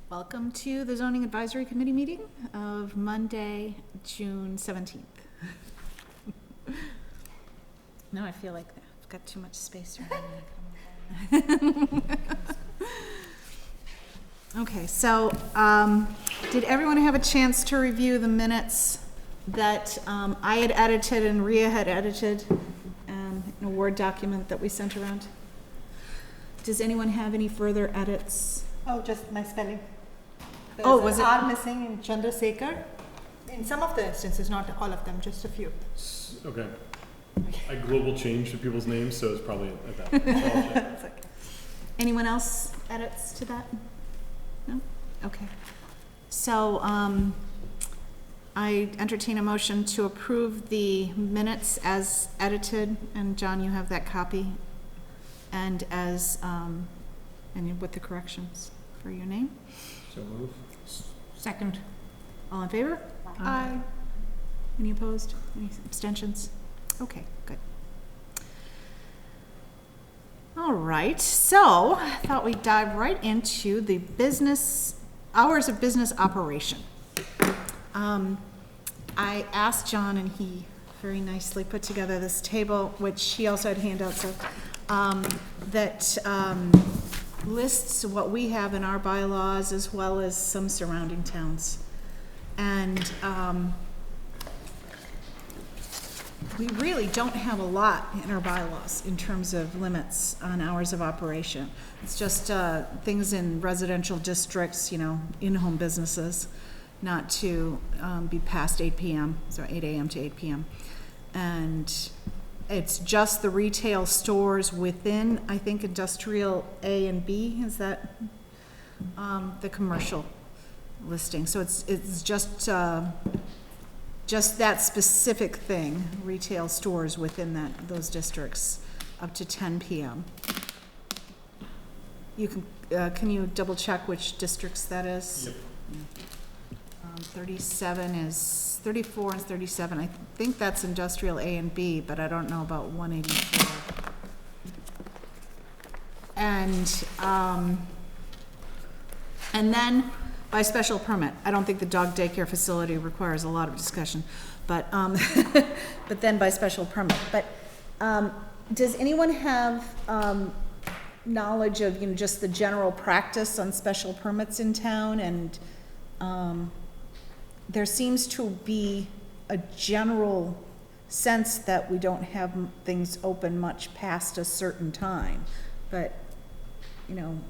Welcome to the Zoning Advisory Committee meeting of Monday, June 17th. No, I feel like I've got too much space here. Okay, so did everyone have a chance to review the minutes that I had edited and Rhea had edited in a Word document that we sent around? Does anyone have any further edits? Oh, just my spelling. Oh, was it? R missing in Chandrasekhar. In some of the instances, not all of them, just a few. Okay. I global changed to people's names, so it's probably at that point. It's okay. Anyone else edits to that? No? Okay. So I entertain a motion to approve the minutes as edited, and John, you have that copy, and as and with the corrections for your name. So move. Second. All in favor? Aye. Any opposed? Any abstentions? Okay, good. All right, so I thought we'd dive right into the hours of business operation. I asked John, and he very nicely put together this table, which he also had handouts of, that lists what we have in our bylaws as well as some surrounding towns. And we really don't have a lot in our bylaws in terms of limits on hours of operation. It's just things in residential districts, you know, in-home businesses, not to be past 8 p.m., so 8 a.m. to 8 p.m. And it's just the retail stores within, I think, industrial A and B, is that the commercial listing. So it's just that specific thing, retail stores within those districts up to 10 p.m. You can you double check which districts that is? Yep. 34 and 37, I think that's industrial A and B, but I don't know about 184. And then by special permit, I don't think the dog daycare facility requires a lot of discussion, but but then by special permit. But does anyone have knowledge of, you know, just the general practice on special permits in town? And there seems to be a general sense that we don't have things open much past a certain time. But, you know,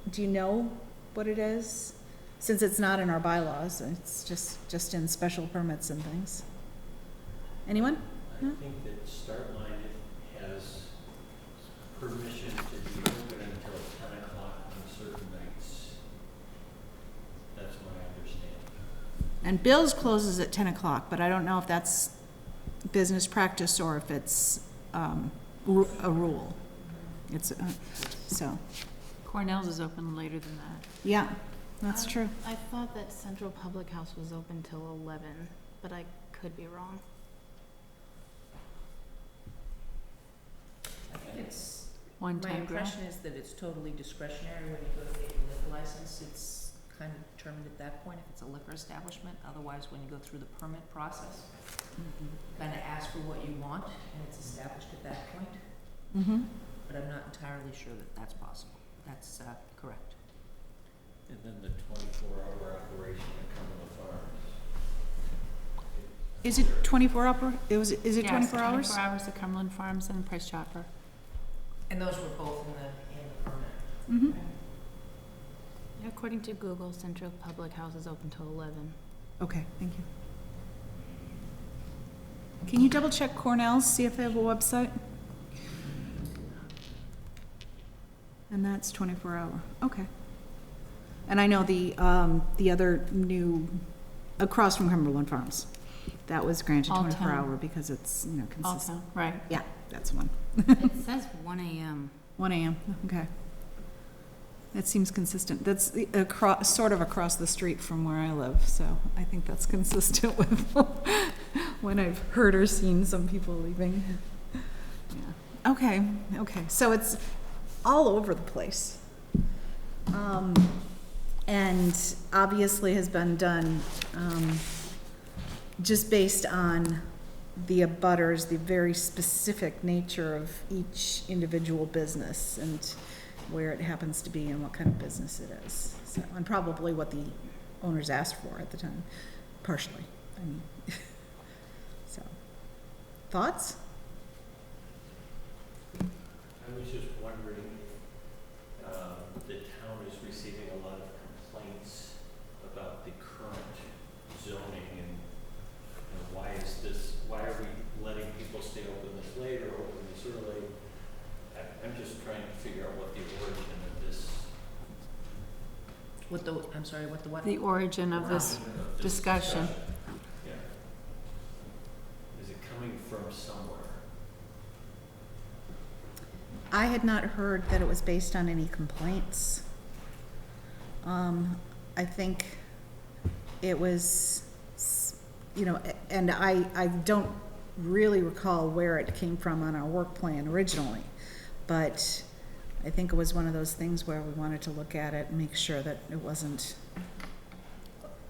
do you know what it is? Since it's not in our bylaws, it's just in special permits and things. Anyone? I think that Startline has permission to be open until 10 o'clock on certain nights. That's my understanding. And Bill's closes at 10 o'clock, but I don't know if that's business practice or if it's a rule. It's so. Cornell's is open later than that. Yeah, that's true. I thought that Central Public House was open till 11, but I could be wrong. I think it's, One my time grill. impression is that it's totally discretionary when you go to get your liquor license. It's kind of determined at that point if it's a liquor establishment. Otherwise, when you go through the permit process, you kind of ask for what you want and it's established at that point. Mm-hmm. But I'm not entirely sure that that's possible. That's correct. And then the 24-hour operation at Cumberland Farms. Is it 24 hour? Is it Yes, 24 hours? 24 hours at Cumberland Farms and Price Chopper. And those were both in the permit. Mm-hmm. According to Google, Central Public House is open till 11. Okay, thank you. Can you double check Cornell's, see if they have a website? And that's 24 hour. Okay. And I know the other new across from Cumberland Farms, that was granted All 24 town. hour because it's, you know, consistent. Also, right. Yeah, that's one. It says 1 a.m. 1 a.m. Okay. That seems consistent. That's sort of across the street from where I live, so I think that's consistent with when I've heard or seen some people leaving. Yeah. Okay. So it's all over the place. and obviously has been done, just based on the abutters, the very specific nature of each individual business and where it happens to be and what kind of business it is. So, and probably what the owners asked for at the time, partially. I mean, so, thoughts? I was just wondering, the town is receiving a lot of complaints about the current zoning and why are we letting people stay open this late or open this early? I'm just trying to figure out what the origin of this. I'm sorry, what the what? The origin of this discussion. Yeah. Is it coming from somewhere? I had not heard that it was based on any complaints. I think it was, and I don't really recall where it came from on our work plan originally, but I think it was one of those things where we wanted to look at it and make sure that it wasn't.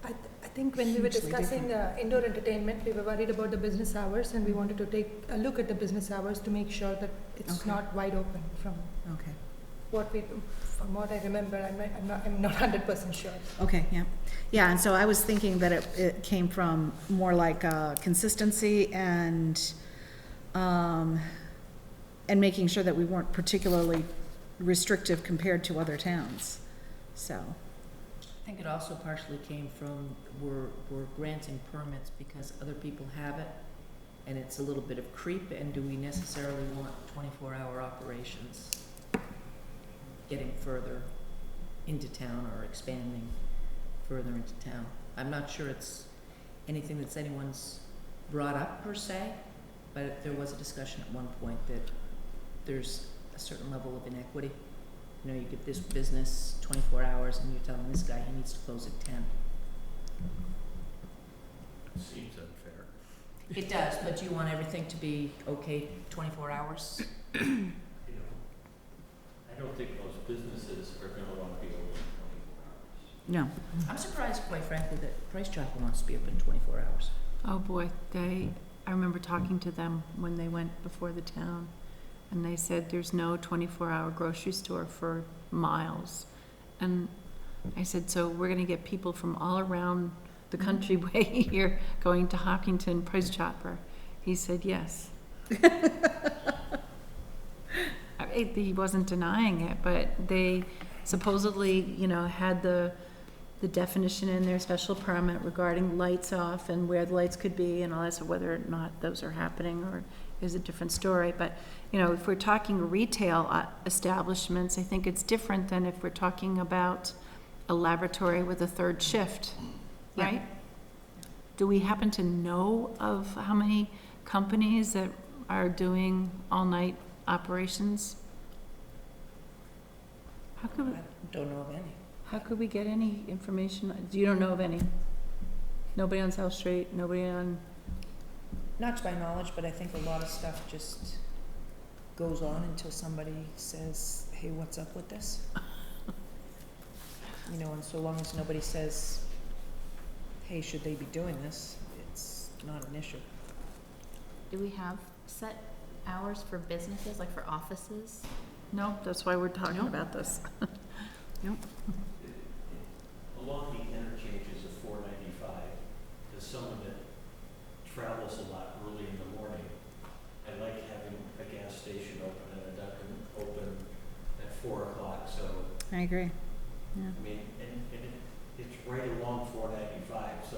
I think when we were Hugely discussing indoor entertainment, we were worried about the business hours, and we wanted to take a look at the business hours to make sure that it's Okay. not wide open from Okay. from what I remember. I'm not 100% sure. Okay, yeah. Yeah, and so I was thinking that it came from more like consistency and making sure that we weren't particularly restrictive compared to other towns, so. I think it also partially came from, we're granting permits because other people have it, and it's a little bit of creep, and do we necessarily want 24-hour operations getting further into town or expanding further into town? I'm not sure it's anything that's anyone's brought up per se, but there was a discussion at one point that there's a certain level of inequity. You give this business 24 hours and you're telling this guy he needs to close at 10. Seems unfair. It does, but do you want everything to be okay 24 hours? I don't think most businesses are gonna wanna be open 24 hours. No. I'm surprised, quite frankly, that Price Chopper wants to be open 24 hours. Oh, boy, I remember talking to them when they went before the town, and they said there's no 24-hour grocery store for miles. And I said, so we're gonna get people from all around the country way here going to Hopkinton Price Chopper? He said, yes. He wasn't denying it, but they supposedly, had the definition in their special permit regarding lights off and where the lights could be and all that, so whether or not those are happening or is a different story. But, if we're talking retail establishments, I think it's different than if we're talking about a laboratory with a third shift, Yeah. right? Do we happen to know of how many companies that are doing all-night operations? How could we, I don't know of any. how could we get any information? You don't know of any? Nobody on South Street, nobody on, Not to my knowledge, but I think a lot of stuff just goes on until somebody says, hey, what's up with this? And so long as nobody says, hey, should they be doing this, it's not an issue. Do we have set hours for businesses, like for offices? no, that's why we're talking Nope. about this. Along the interchanges of 495, as someone that travels a lot early in the morning, I like having a gas station open and a Dunkin' open at 4 o'clock, so, I agree. Yeah. I mean, it's right along 495, so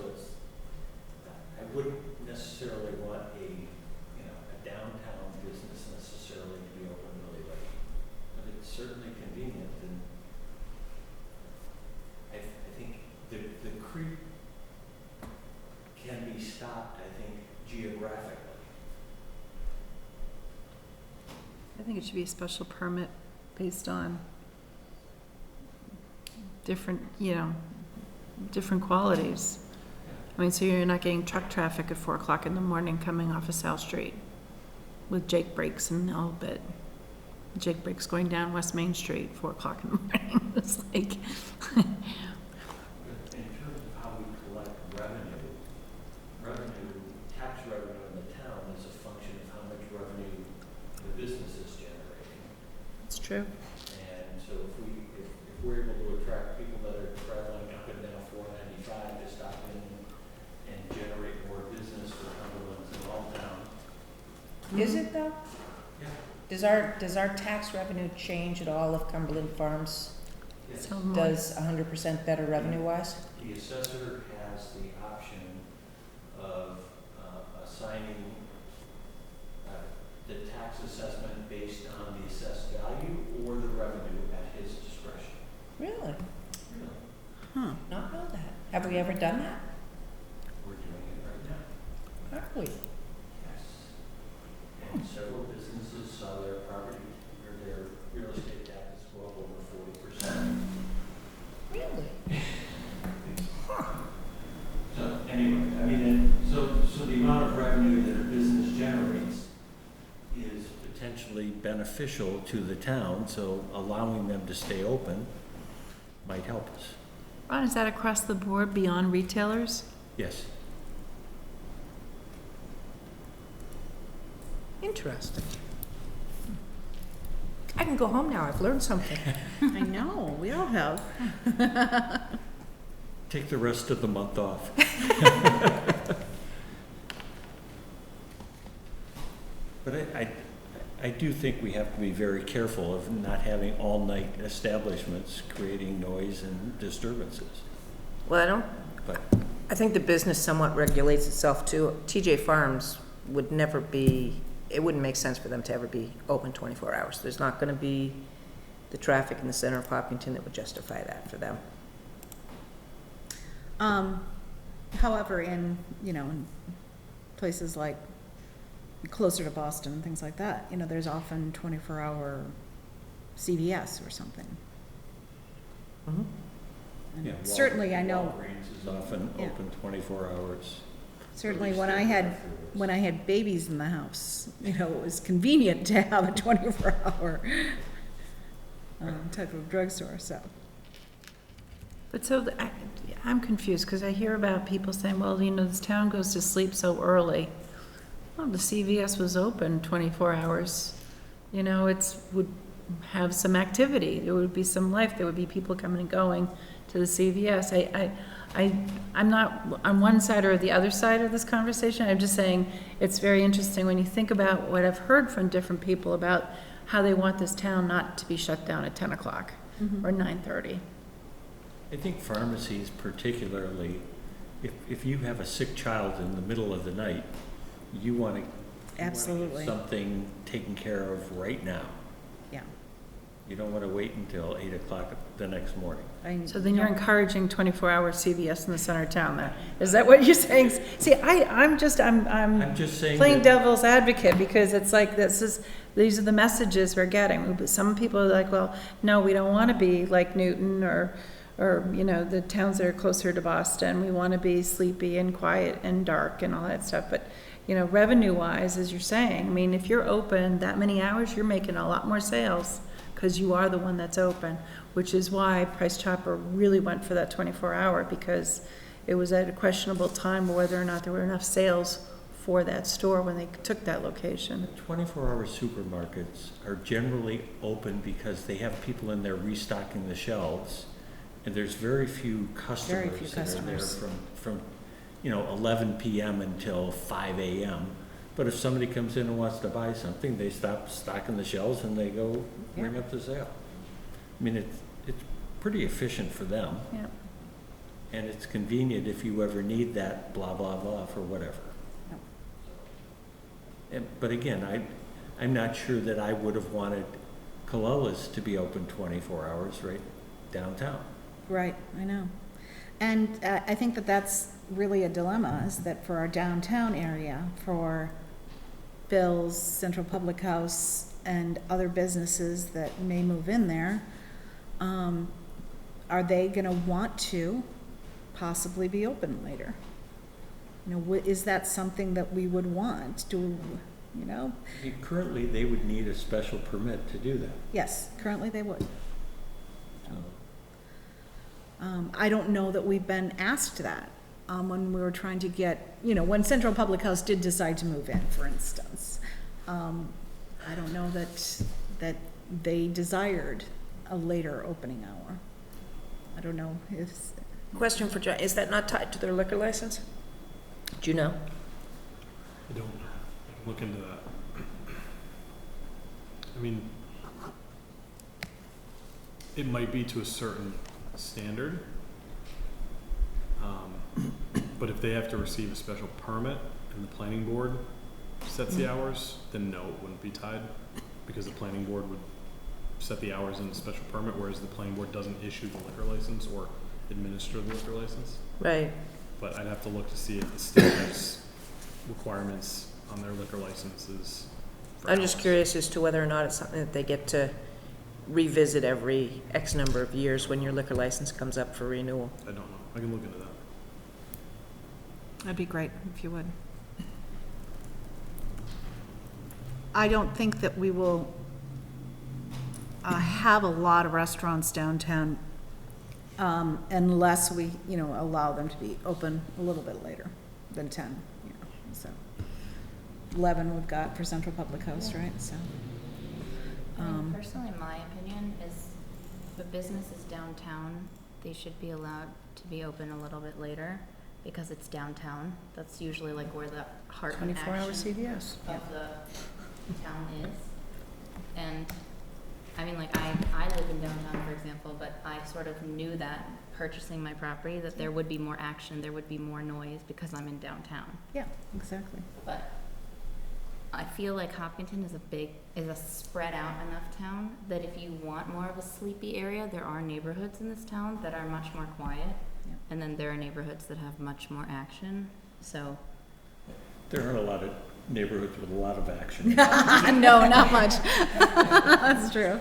I wouldn't necessarily want a downtown business necessarily to be open really late, but it's certainly convenient, and I think the creep can be stopped, I think, geographically. I think it should be a special permit based on different, different qualities. I mean, so you're not getting truck traffic at 4 o'clock in the morning coming off of South Street with Jake Breaks and all, but Jake Breaks going down West Main Street, 4 o'clock in the morning. It's like, Is it though? Yeah. Does our tax revenue change at all if Cumberland Farms Yes. So more. does 100% better revenue-wise? The assessor has the option of assigning the tax assessment based on the assessed value or the revenue at his discretion. Really? Huh. Not know that. Have we ever done that? We're doing it right now. Have we? Yes. And several businesses saw their property or their real estate taxes go up over 40%. Really? So anyway, I mean, so the amount of revenue that a business generates is potentially beneficial to the town, so allowing them to stay open might help us. Ron, is that across the board beyond retailers? Yes. Interesting. I can go home now. I've learned something. I know, we all have. Take the rest of the month off. But I do think we have to be very careful of not having all-night establishments creating noise and disturbances. Well, But I think the business somewhat regulates itself too. TJ Farms would never be, it wouldn't make sense for them to ever be open 24 hours. There's not gonna be the traffic in the center of Hopkinton that would justify that for them. However, in, in places like closer to Boston, things like that, there's often 24-hour CVS or something. And yeah, certainly, I know, Walgreens is often Yeah. open 24 hours. certainly when I had babies in the house, it was convenient to have a 24-hour type of drugstore, so. But so, I'm confused, because I hear about people saying, well, this town goes to sleep so early. Well, the CVS was open 24 hours. Would have some activity, there would be some life, there would be people coming and going to the CVS. I'm not on one side or the other side of this conversation, I'm just saying, it's very interesting when you think about what I've heard from different people about how they want this town not to be shut down at 10 o'clock or 9:30. I think pharmacies particularly, if you have a sick child in the middle of the night, you want to Absolutely. something taken care of right now. Yeah. You don't want to wait until 8 o'clock the next morning. So then you're encouraging 24-hour CVS in the center of town then? Is that what you're saying? See, I'm just saying playing that- devil's advocate, because it's like, these are the messages we're getting. Some people are like, well, no, we don't want to be like Newton or the towns that are closer to Boston. We want to be sleepy and quiet and dark and all that stuff. But, revenue-wise, as you're saying, if you're open that many hours, you're making a lot more sales because you are the one that's open, which is why Price Chopper really went for that 24-hour, because it was at a questionable time whether or not there were enough sales for that store when they took that location. 24-hour supermarkets are generally open because they have people in there restocking the shelves, and there's very few customers Very few that are there customers. from 11 p.m. until 5 a.m. But if somebody comes in and wants to buy something, they stop stocking the shelves and they go bring up the sale. It's pretty efficient for them. Yeah. And it's convenient if you ever need that blah, blah, blah for whatever. But again, I'm not sure that I would have wanted Colella's to be open 24 hours right downtown. Right, I know. And I think that that's really a dilemma, is that for our downtown area, for Bill's, Central Public House, and other businesses that may move in there, are they gonna want to possibly be open later? Is that something that we would want? Currently, they would need a special permit to do that. Yes, currently they would. I don't know that we've been asked that when we were trying to get, when Central Public House did decide to move in, for instance. I don't know that they desired a later opening hour. I don't know if, Question for John, is that not tied to their liquor license? Do you know? I don't know. I can look into that. I mean, it might be to a certain standard. But if they have to receive a special permit and the planning board sets the hours, then no, it wouldn't be tied, because the planning board would set the hours in the special permit, whereas the planning board doesn't issue the liquor license or administer the liquor license. Right. But I'd have to look to see if the state has requirements on their liquor licenses. for I'm just hours. curious as to whether or not it's something that they get to revisit every X number of years when your liquor license comes up for renewal. I don't know. I can look into that. That'd be great if you would. I don't think that we will have a lot of restaurants downtown unless we, allow them to be open a little bit later than 10, so. 11 we've got for Central Public House, right, so. I mean, personally, my opinion is if a business is downtown, they should be allowed to be open a little bit later because it's downtown. That's usually like where the heart and 24-hour action CVS. of the town is. And I mean, like I live in downtown, for example, but I sort of knew that purchasing my property, that there would be more action, there would be more noise because I'm in downtown. Yeah, exactly. But I feel like Hopkinton is a spread out enough town that if you want more of a sleepy area, there are neighborhoods in this town that are much more quiet. Yeah. And then there are neighborhoods that have much more action, so. There aren't a lot of neighborhoods with a lot of action. No, not much. That's true.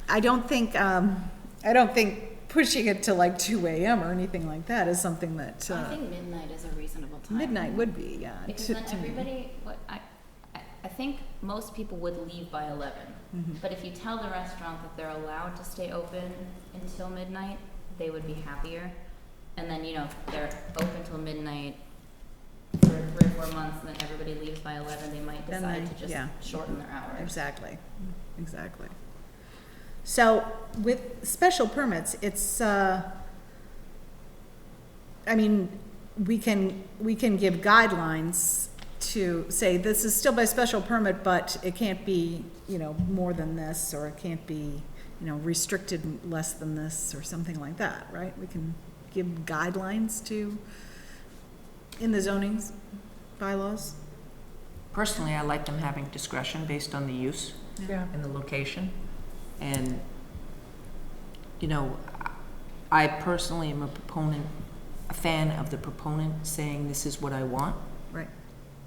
I don't think pushing it to like 2 a.m. or anything like that is something that, I think midnight is a reasonable time. midnight would be, yeah. Because to- then to me. everybody, I think most people would leave by 11. Mhm. But if you tell the restaurant that they're allowed to stay open until midnight, they would be happier. And then, they're open till midnight for 3 or 4 months, and then everybody leaves by 11, they might Then decide they- to just yeah. shorten their hours. Exactly. So with special permits, it's, we can give guidelines to say this is still by special permit, but it can't be, more than this, or it can't be, restricted less than this, or something like that, right? We can give guidelines in the zoning bylaws. Personally, I like them having discretion based on the use Yeah. and the location. And, I personally am a fan of the proponent saying this is what I want, Right.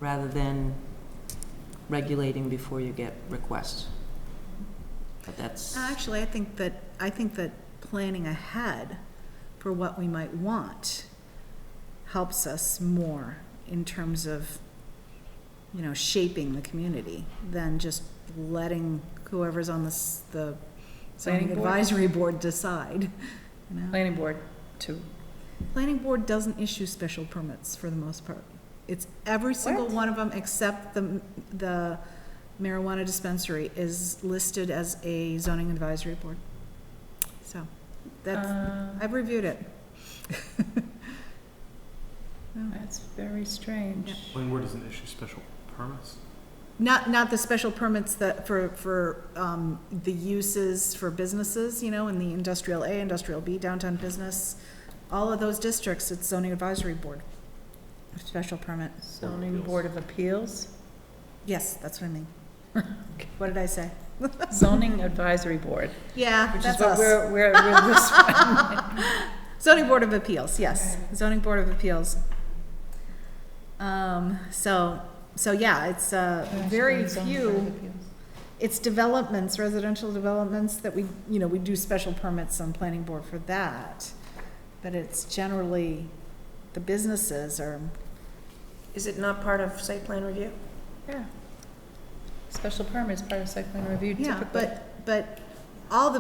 rather than regulating before you get requests. But that's, Actually, I think that planning ahead for what we might want helps us more in terms of, shaping the community than just letting whoever's on the zoning Planning board? advisory board decide. Planning board too. Planning board doesn't issue special permits for the most part. It's every single What? one of them except the marijuana dispensary is listed as a zoning advisory board. So, that's, I've reviewed it. That's very strange. Yeah. Planning board doesn't issue special permits. Not the special permits that for the uses for businesses, in the industrial A, industrial B, downtown business, all of those districts, it's zoning advisory board. Special permit. Zoning Board of Appeals, Yes, that's what I mean. What did I say? Zoning Advisory Board, Yeah, which is that's what us. we're this one. Zoning Board of Appeals, yes, Zoning Board of Appeals. So yeah, it's very Zoning Board of few, Appeals. it's developments, residential developments that we do special permits on planning board for that. But it's generally, the businesses are, is it not part of site plan review? Yeah. Special permit is part of site plan review yeah, typically. but all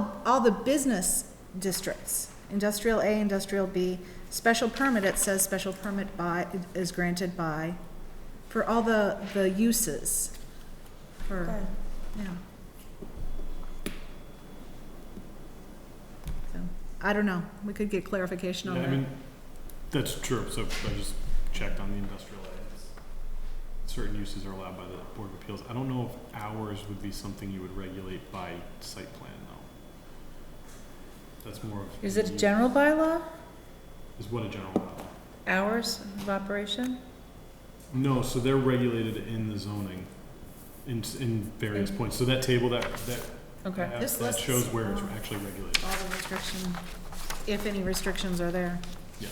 the business districts, industrial A, industrial B, special permit, it says special permit is granted by, for all the uses, for, Okay. yeah. So, I don't know, we could get clarification on Yeah, that. I mean, that's true. So I just checked on the industrial A. It's certain uses are allowed by the Board of Appeals. I don't know if hours would be something you would regulate by site plan, though. That's more of. Is it a general bylaw, Is what a general bylaw? hours of operation? No, so they're regulated in the zoning in various points. So that table that I Okay. have, This that lists, shows where it's actually regulated. All the restriction, if any restrictions are there. Yeah.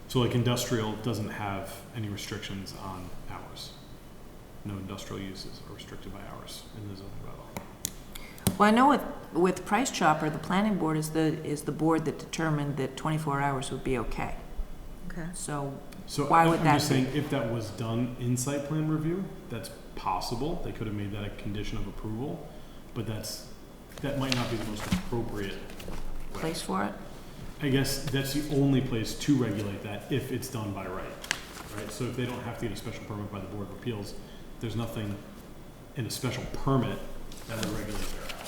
So like industrial doesn't have any restrictions on hours. No industrial uses are restricted by hours in the zoning bylaw. Well, I know with Price Chopper, the planning board is the board that determined that 24 hours would be okay. Okay. So So Why would I'm that just saying, if that was done in site plan review, that's possible. They could have made that a condition of approval, but that might not be the most appropriate way. place for it? I guess that's the only place to regulate that if it's done by right? So if they don't have to get a special permit by the Board of Appeals, there's nothing in a special permit that would regulate their hours.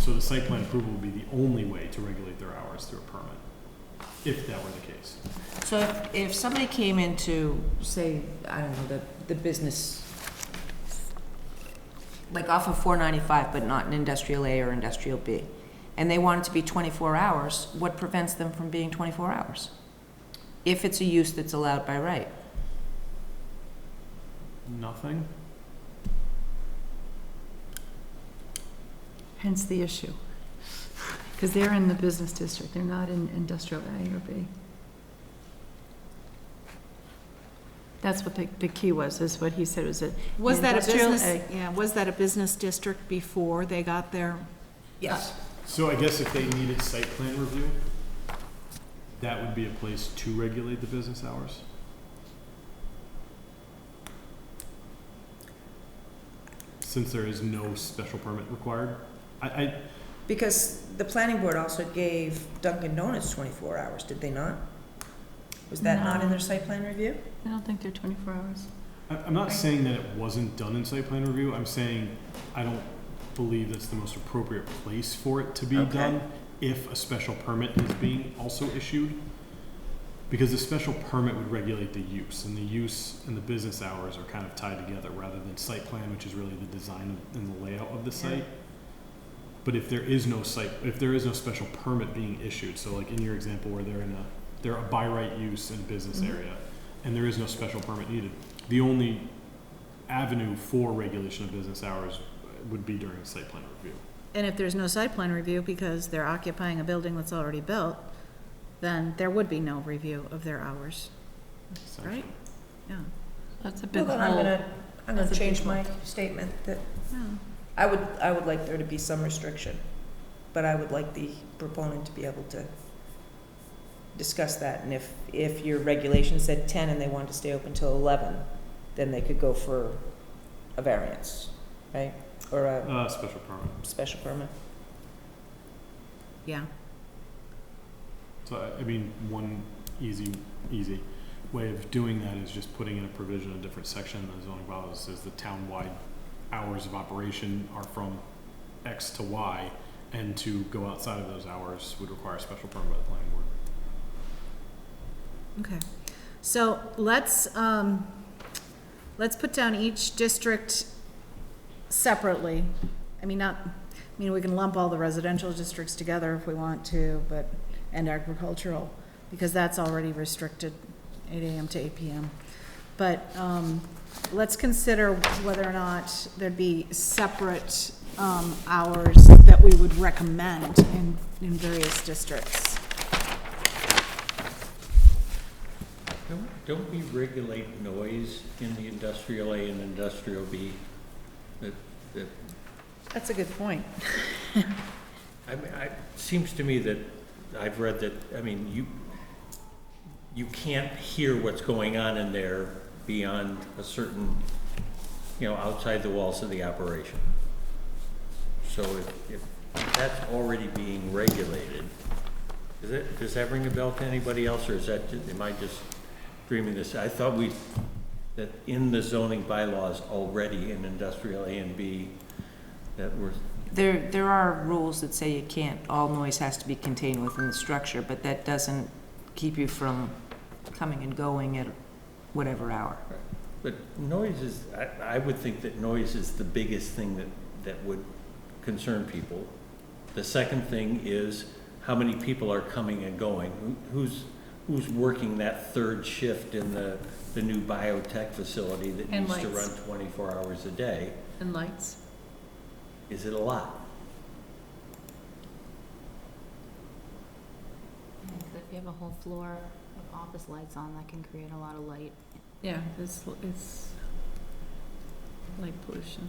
So the site plan approval would be the only way to regulate their hours through a permit, if that were the case. So if somebody came into, say, I don't know, the business, like off of 495, but not in industrial A or industrial B, and they want it to be 24 hours, what prevents them from being 24 hours? If it's a use that's allowed by right. Nothing? Hence the issue. Because they're in the business district, they're not in industrial A or B. That's what the key was, is what he said, was it Was that a industrial business, A? yeah, was that a business district before they got their? Yes. So I guess if they needed site plan review, that would be a place to regulate the business hours? Since there is no special permit required? Because the planning board also gave Dunkin' Donuts 24 hours, did they not? Was that not in their site plan review? I don't think they're 24 hours. I'm not saying that it wasn't done in site plan review, I'm saying I don't believe that's the most appropriate place for it to be Okay. done if a special permit is being also issued. Because the special permit would regulate the use, and the use and the business hours are kind of tied together rather than site plan, which is really the design and the layout of the site. But if there is no special permit being issued, so like in your example where they're a by right use in a business area, and there is no special permit needed, the only avenue for regulation of business hours would be during site plan review. And if there's no site plan review because they're occupying a building that's already built, then there would be no review of their hours, essentially. right? Yeah. That's a big Well, hole. then I'm gonna That's a change big my statement that Yeah. I would like there to be some restriction, but I would like the proponent to be able to discuss that, and if your regulation said 10 and they wanted to stay open till 11, then they could go for a variance, right? Or a Special permit. special permit. Yeah. So, I mean, one easy way of doing that is just putting in a provision, a different section in the zoning bylaws that says the town-wide hours of operation are from X to Y, and to go outside of those hours would require a special permit by the planning board. Okay. So let's put down each district separately. I mean, we can lump all the residential districts together if we want to, and agricultural, because that's already restricted, 8 AM to 8 PM. But let's consider whether or not there'd be separate hours that we would recommend in various districts. Don't we regulate noise in the industrial A and industrial B? That's a good point. I mean, it seems to me that I've read that, I mean, you can't hear what's going on in there beyond a certain, outside the walls of the operation. So if that's already being regulated, does that ring a bell to anybody else, or am I just dreaming this? I thought that in the zoning bylaws already in industrial A and B, that were. There are rules that say you can't, all noise has to be contained within the structure, but that doesn't keep you from coming and going at whatever hour. But noise is, I would think that noise is the biggest thing that would concern people. The second thing is how many people are coming and going? Who's working that third shift in the new biotech facility that And needs to lights. run 24 hours a day? And lights. Is it a lot? Because if you have a whole floor of office lights on, that can create a lot of light. Yeah, it's light pollution.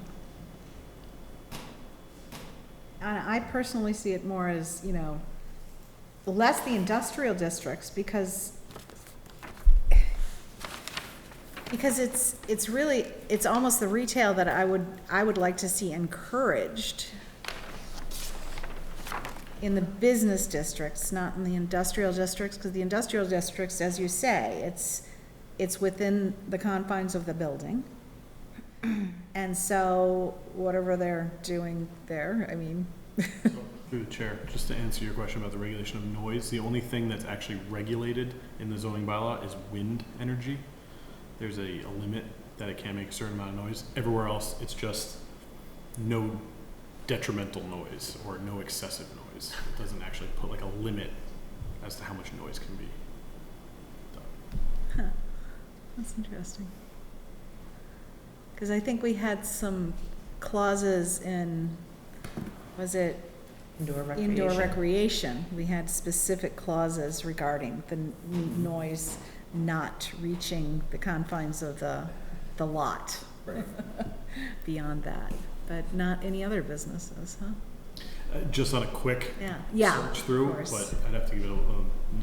I personally see it more as, you know, less the industrial districts, because it's really, it's almost the retail that I would like to see encouraged in the business districts, not in the industrial districts, because the industrial districts, as you say, it's within the confines of the building. And so whatever they're doing there, I mean, Through the chair, just to answer your question about the regulation of noise, the only thing that's actually regulated in the zoning bylaw is wind energy. There's a limit that it can't make a certain amount of noise. Everywhere else, it's just no detrimental noise or no excessive noise. It doesn't actually put like a limit as to how much noise can be done. that's interesting. Because I think we had some clauses in, was it Indoor recreation. indoor recreation? We had specific clauses regarding the noise not reaching the confines of the lot. Right. Beyond that, but not any other businesses, huh? Just on a quick Yeah, search of through, course. but I'd have to give it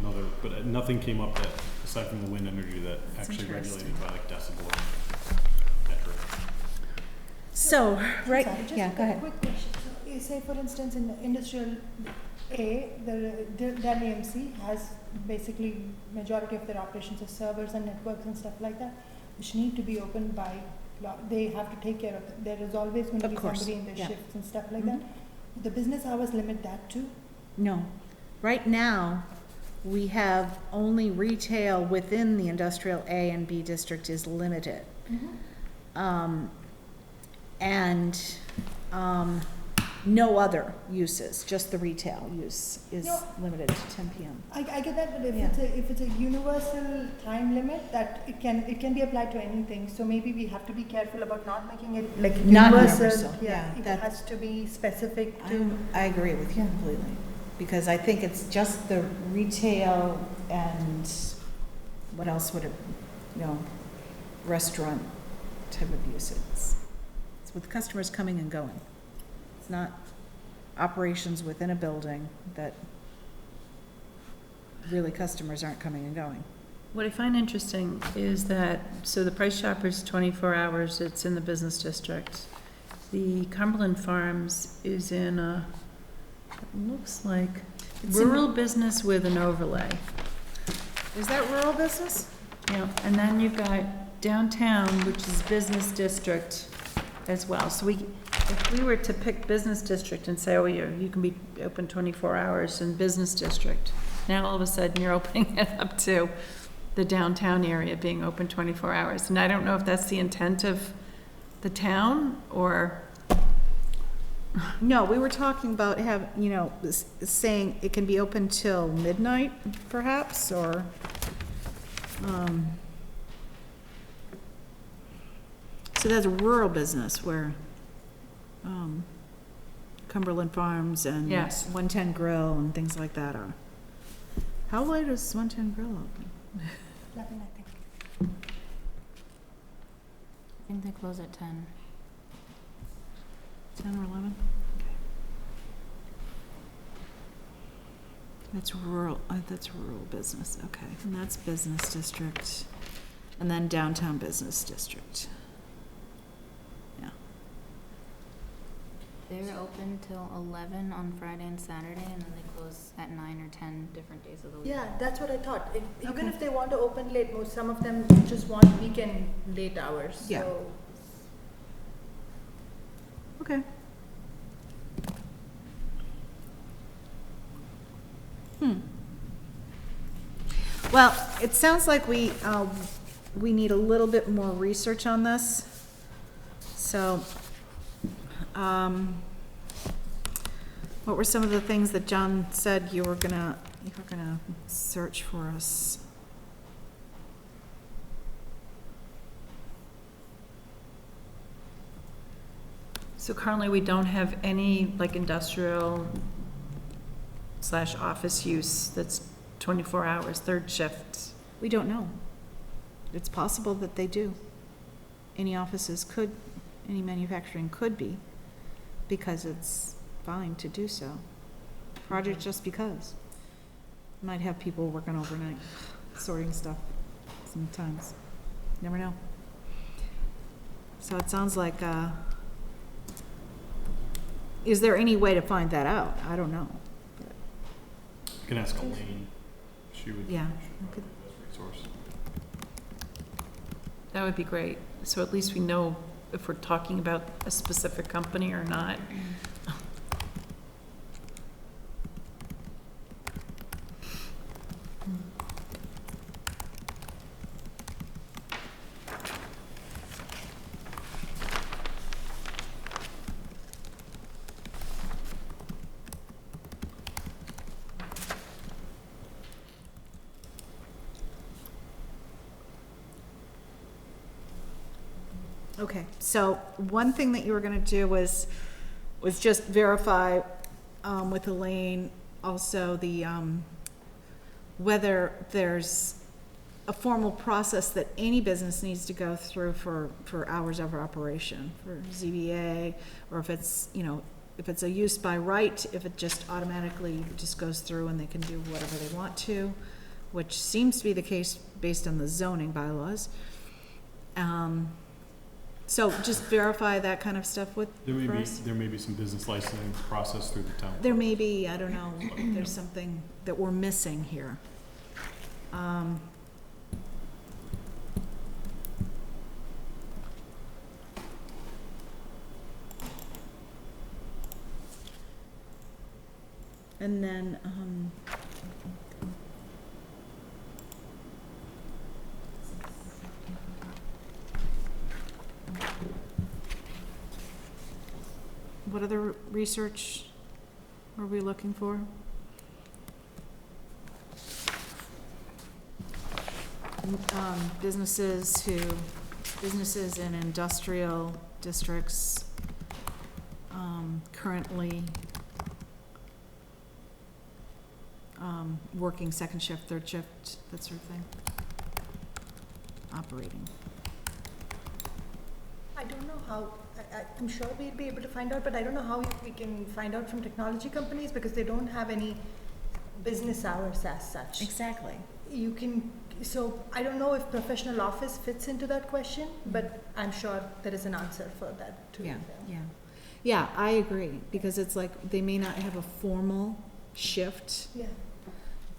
another, but nothing came up that, aside from the wind energy, that That's actually interesting. regulated by like decibel metric. So, right, Sorry, just yeah, a go ahead. quick question. So, say for instance, in the industrial A, the Dell EMC has basically majority of their operations of servers and networks and stuff like that, which need to be opened by law. They have to take care of it. There is always going to Of be course, somebody in their yeah. shifts and stuff like Mhm. that. The business hours limit that too? No, right now, we have only retail within the industrial A and B district is limited. And, no other uses, just the retail use is No. limited to 10 PM. I get that, but if Yeah. it's a universal time limit, that it can be applied to anything, so maybe we have to be careful about not making it like Not universal. universal, yeah, It that- has to be specific to. I agree with you completely, because I think it's just the retail and what else would it, you know, restaurant type of uses. It's with customers coming and going. It's not operations within a building that really customers aren't coming and going. What I find interesting is that, so the Price Chopper's 24 hours, it's in the business district. The Cumberland Farms is in a, it looks like It's in- rural business with an overlay. Is that rural business? Yeah, and then you've got downtown, which is business district as well. So if we were to pick business district and say, oh, you can be open 24 hours in business district, now all of a sudden you're opening it up to the downtown area being open 24 hours. And I don't know if that's the intent of the town or, No, we were talking about saying it can be open till midnight perhaps, or, so that's a rural business where, Cumberland Farms and Yes. 110 Grill and things like that are. How late is 110 Grill open? 11, I think. I think they close at 10. 10 or 11? That's rural business, okay. And that's business district, and then downtown business district. Yeah. They're open till 11 on Friday and Saturday, and then they close at 9 or 10 different days of the week. Yeah, that's what I thought. Even Okay. if they want to open late, some of them just want weekend late hours, Yeah. so. Okay. Well, it sounds like we we need a little bit more research on this. So, what were some of the things that John said you were gonna search for us? So currently, we don't have any, like, industrial / office use that's 24 hours, third shift. We don't know. It's possible that they do. Any offices could, any manufacturing could be, because it's fine to do so. Project just because. Might have people working overnight, sorting stuff sometimes. Never know. So it sounds like, is there any way to find that out? I don't know. You can ask Elaine. She would. Yeah, She okay. would be the best resource. That would be great. So at least we know if we're talking about a specific company or not. Okay, so one thing that you were gonna do was just verify, with Elaine, also the, whether there's a formal process that any business needs to go through for hours of operation, for ZBA, or if it's, you know, if it's a use by right, if it just automatically just goes through and they can do whatever they want to, which seems to be the case based on the zoning bylaws. So just verify that kind of stuff for us. There may be some business licensing process through the town. There may be, I don't know, there's something that we're missing here. And then, what other research are we looking for? Businesses in industrial districts, currently, working second shift, third shift, that sort of thing. Operating. I don't know how, I'm sure we'd be able to find out, but I don't know how we can find out from technology companies because they don't have any business hours as such. Exactly. You can, so I don't know if professional office fits into that question, but I'm sure there is an answer for that too. Yeah, I agree, because it's like, they may not have a formal shift, Yeah.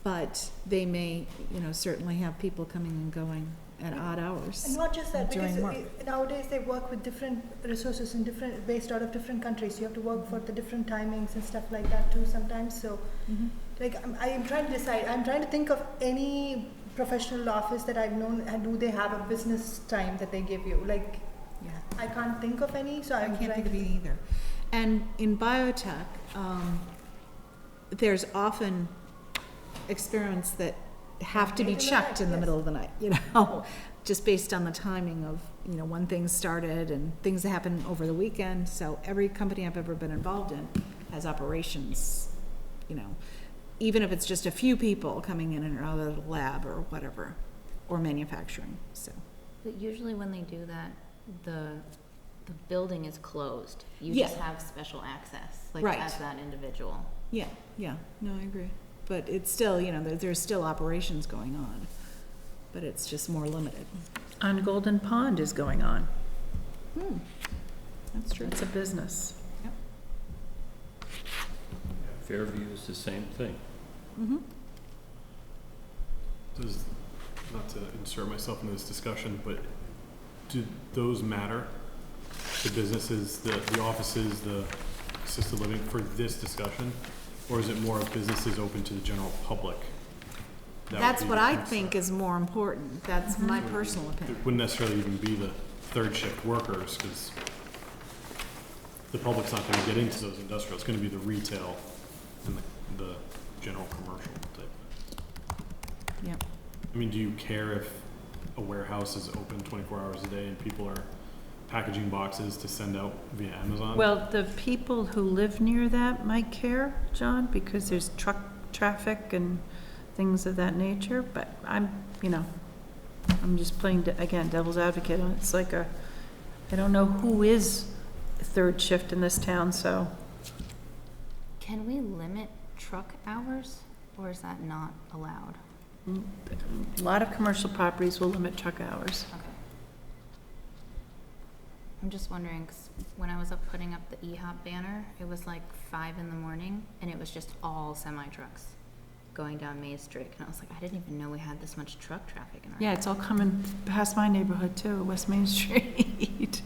but they may, you know, certainly have people coming and going at odd hours. And not just that, because Doing work. nowadays they work with different resources in different, based out of different countries. You have to work for the different timings and stuff like that too sometimes. So, Mhm. like, I am trying to decide, I'm trying to think of any professional office that I've known, and do they have a business time that they give you? Like, Yeah. I can't think of any, so I I'm can't trying think of to. any either. And in biotech, there's often experiments that have to be Late in the checked night, in the yes. middle of the night, you know, just based on the timing of, you know, when things started and things that happen over the weekend. So every company I've ever been involved in has operations, you know, even if it's just a few people coming in and out of the lab or whatever, or manufacturing, so. But usually when they do that, the building is closed. You Yeah. just have special access, like Right. as that individual. Yeah, no, I agree. But it's still, you know, there's still operations going on, but it's just more limited. On Golden Pond is going on. That's true. It's a business. Fairview is the same thing. Mm-hmm. Does, not to insert myself into this discussion, but do those matter? The businesses, the offices, the assisted living for this discussion? Or is it more of businesses open to the general public? That would That's be what the I concern. think is more important. That's my personal It opinion. wouldn't necessarily even be the third shift workers, because the public's not gonna get into those industrial, it's gonna be the retail and the general commercial type. Yep. I mean, do you care if a warehouse is open 24 hours a day and people are packaging boxes to send out via Amazon? Well, the people who live near that might care, John, because there's truck traffic and things of that nature, but I'm just playing, again, devil's advocate. It's like I don't know who is third shift in this town, so. Can we limit truck hours, or is that not allowed? A lot of commercial properties will limit truck hours. Okay. I'm just wondering, 'cause when I was up putting up the EHOP banner, it was like 5 in the morning, and it was just all semi-trucks going down Maze Street, and I was like, I didn't even know we had this much truck traffic in our. Yeah, it's all coming past my neighborhood too, West Main Street.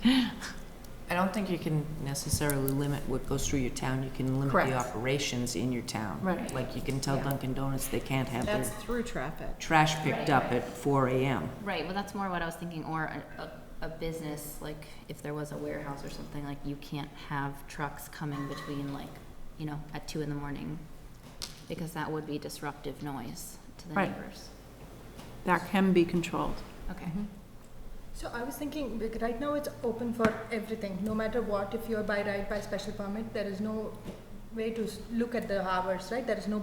I don't think you can necessarily limit what goes through your town. You can limit Correct. the operations in your town. Right. Like you can tell Yeah. Dunkin' Donuts they can't have That's their through traffic. trash picked up at 4 AM. Right, well, that's more what I was thinking, or a business, like, if there was a warehouse or something, like, you can't have trucks coming between, like, at 2 in the morning, because that would be disruptive noise to the Right. neighbors. That can be controlled. Okay. So I was thinking, like, right now it's open for everything, no matter what, if you're by right, by special permit, there is no way to look at the hours, right? There is no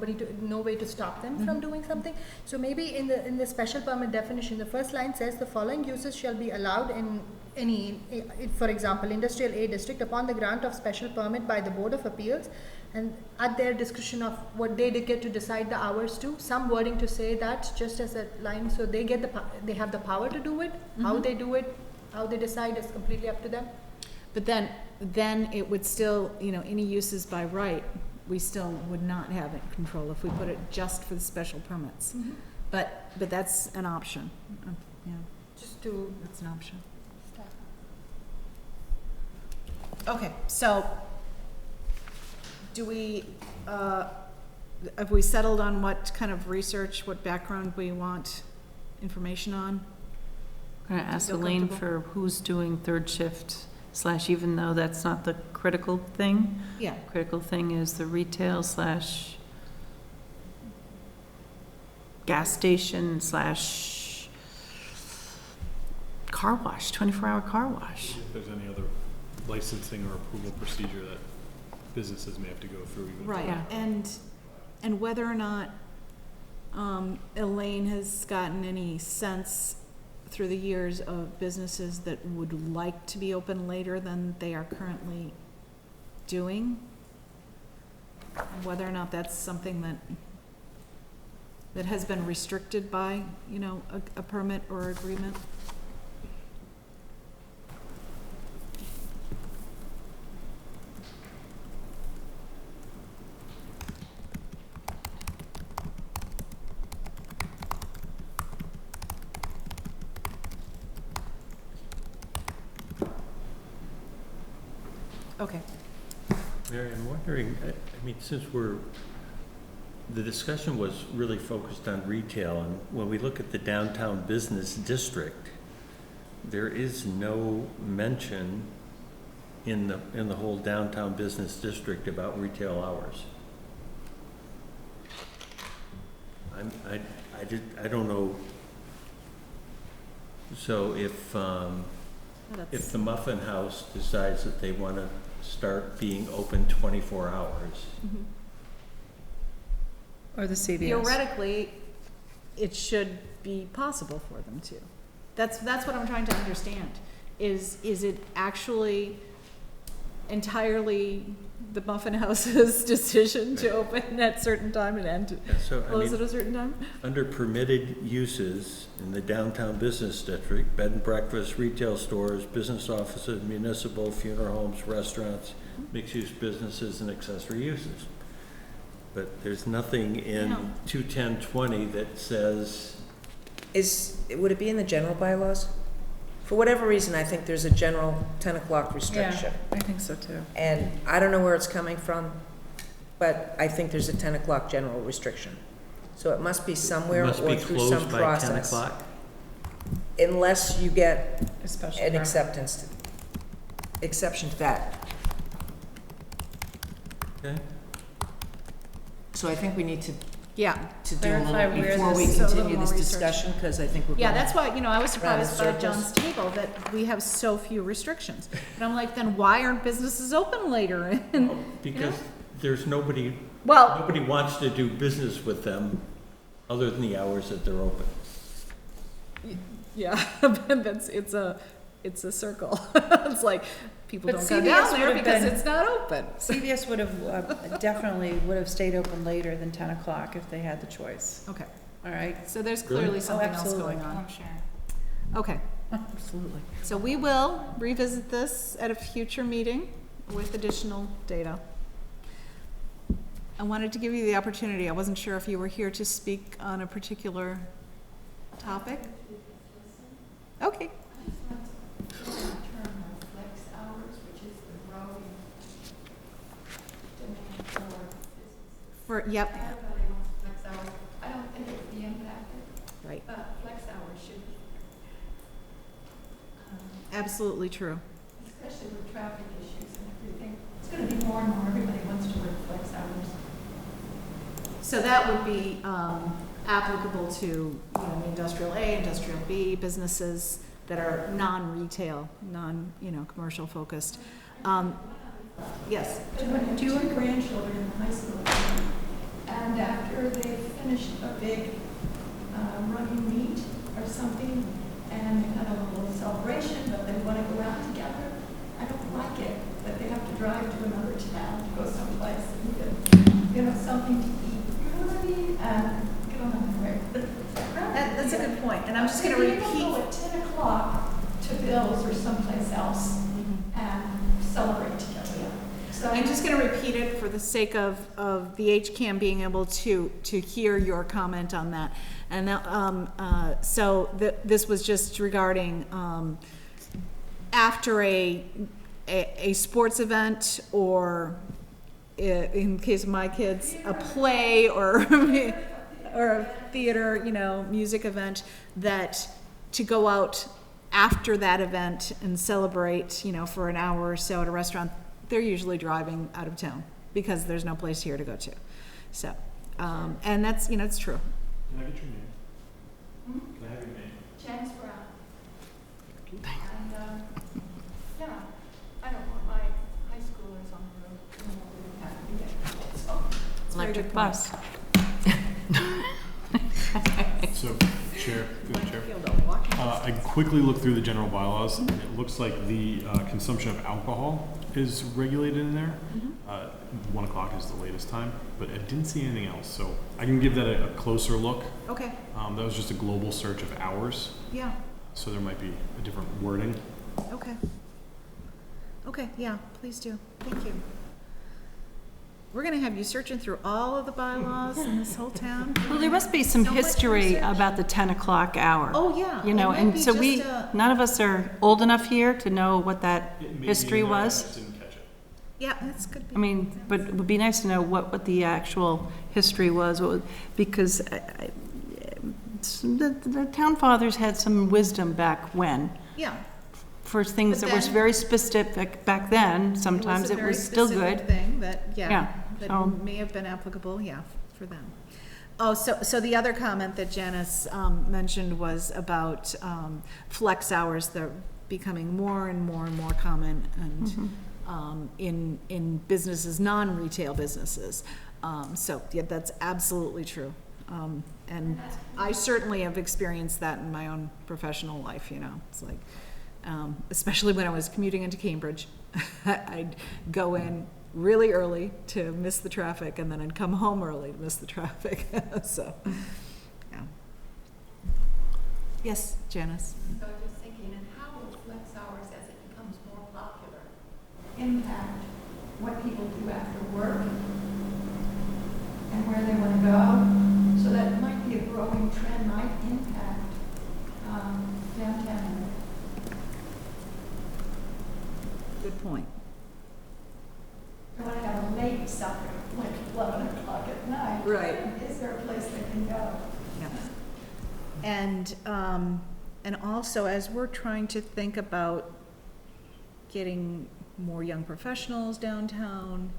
way to stop them from doing something. So maybe in the special permit definition, the first line says the following uses shall be allowed in any, for example, industrial A district upon the grant of special permit by the Board of Appeals, and at their discretion of what they get to decide the hours to, some wording to say that just as a line, so they they have the power to do it. How they do it, how they decide is completely up to them. But then it would still, any uses by right, we still would not have it control if we put it just for the special permits. But that's an option. Yeah, Just to that's an option. stop. Okay, so do we, have we settled on what kind of research, what background we want information on? I'm gonna ask Feel Elaine comfortable? for who's doing third shift / even though that's not the critical thing. Yeah, Critical thing is the retail / gas station / car wash, 24-hour car wash. If there's any other licensing or approval procedure that businesses may have to go through even. right, Yeah. and whether or not, Elaine has gotten any sense through the years of businesses that would like to be open later than they are currently doing. Whether or not that's something that has been restricted by, a permit or agreement. Okay. Mary, I'm wondering, I mean, since the discussion was really focused on retail, and when we look at the downtown business district, there is no mention in the whole downtown business district about retail hours. I don't know. So if the Muffin House decides that they want to start being open 24 hours, Or the CVS. Theoretically, it should be possible for them to. That's what I'm trying to understand. Is it actually entirely the Muffin House's decision to open at certain time and end, so I close mean, at a certain time? under permitted uses in the downtown business district, bed and breakfast, retail stores, business offices, municipal, funeral homes, restaurants, mixed-use businesses, and accessory uses. But there's nothing in No. 21020 that says, Would it be in the general bylaws? For whatever reason, I think there's a general 10 o'clock restriction. I think so too. And I don't know where it's coming from, but I think there's a 10 o'clock general restriction. So it must be somewhere Must or be through some closed by 10 process. o'clock? Unless you get A special an permit. exception to that. Okay. So I think we need to Yeah, do a Clarify little, where before we this- so a little continue more this research. discussion, because I think we're yeah, going that's why, I was Round in surprised by circles. John's table that we have so few restrictions. And I'm like, then why aren't businesses open later? And, Because there's nobody, well, nobody wants to do business with them other than the hours that they're open. yeah, it's a circle. It's like, people But don't go CVS down there would've because been- it's not open. CVS would have, definitely would have stayed open later than 10 o'clock if they had the choice, Okay, all right? so there's Really? clearly something else absolutely. going on. I'm sure. Okay, Absolutely. so we will revisit this at a future meeting with additional data. I wanted to give you the opportunity. I wasn't sure if you were here to speak on a particular topic. Okay. For, yep, Everybody wants flex hours. I don't think it would be impacted, right, but flex hours should be. absolutely true. Especially with traffic issues and everything. It's gonna be more and more, everybody wants to work flex hours. So that would be applicable to, you know, the industrial A, industrial B businesses that are non-retail, commercial focused. Yes, Two grandchildren in high school, and after they finished a big running meet or something, and they had a little celebration, but they want to go out together, I don't like it that they have to drive to another town to go someplace and get, something to eat. You know what I mean? And get on my way. that's a good point, and I'm just gonna Maybe repeat. they'll go at 10 o'clock to Bill's or someplace else and celebrate together. So I'm just gonna repeat it for the sake of the HCAM being able to hear your comment on that. And now, this was just regarding, after a sports event, or in case of my kids, a play or a theater, music event, that to go out after that event and celebrate, for an hour or so at a restaurant, they're usually driving out of town because there's no place here to go to. So, and that's, it's true. Can I get your name? Can I have your name? Janice Brown. And, yeah, I don't want my high schoolers on the road. I don't want them to have to be there. So, It's a very Electric good bus. So, Chair, through the Chair. I quickly looked through the general bylaws, and it looks like the consumption of alcohol is regulated in there. 1 o'clock is the latest time, but I didn't see anything else, so I can give that a closer look. Okay, That was just a global search of hours, yeah, so there might be a different wording. okay. Okay, yeah, please do. Thank you. We're gonna have you searching through all of the bylaws in this whole town. Well, there must be some So much history research. about the 10 o'clock hour. Oh, yeah. You know, It might and be so just a- none of us are old enough here to know what that It may be history in there, I was. just didn't catch it. Yeah, that's good. I mean, but it would be nice to know what the actual history was, because the town fathers had some wisdom back when, Yeah. for things But that were then- very specific back then. Sometimes it was still a very good. specific thing that, Yeah, that so- may have been applicable, for them. Oh, so the other comment that Janice mentioned was about flex hours. They're becoming more and more and more common, and in businesses, non-retail businesses. So, yeah, that's absolutely true. And I certainly have experienced that in my own professional life, It's like, especially when I was commuting into Cambridge, I'd go in really early to miss the traffic, and then I'd come home early to miss the traffic. So, yeah. Yes, Janice? So I'm just thinking, and how will flex hours, as it becomes more popular, impact what people do after work and where they want to go? So that might be a growing trend, might impact downtown. Good point. I want to have a late supper, like 11 o'clock at night. Right. Is there a place they can go. Yeah. And also, as we're trying to think about getting more young professionals downtown,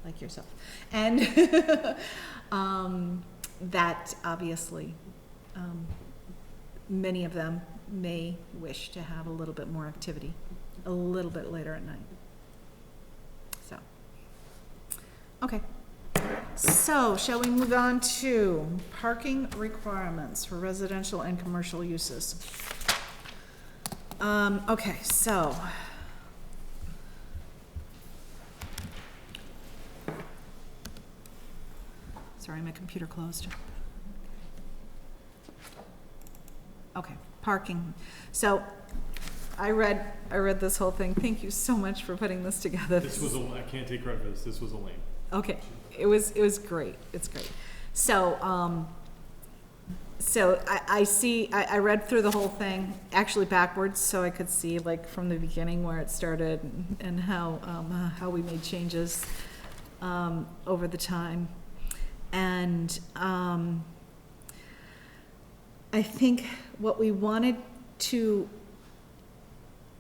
like yourself, and that obviously, many of them may wish to have a little bit more activity, a little bit later at night. So, okay. So, shall we move on to parking requirements for residential and commercial uses? Okay, so. Sorry, my computer closed. Okay, parking. So, I read this whole thing. Thank you so much for putting this together. I can't take credit for this. This was a lane. Okay, it was great. It's great. So, I read through the whole thing, actually backwards, so I could see like from the beginning where it started and how we made changes over the time. And I think what we wanted to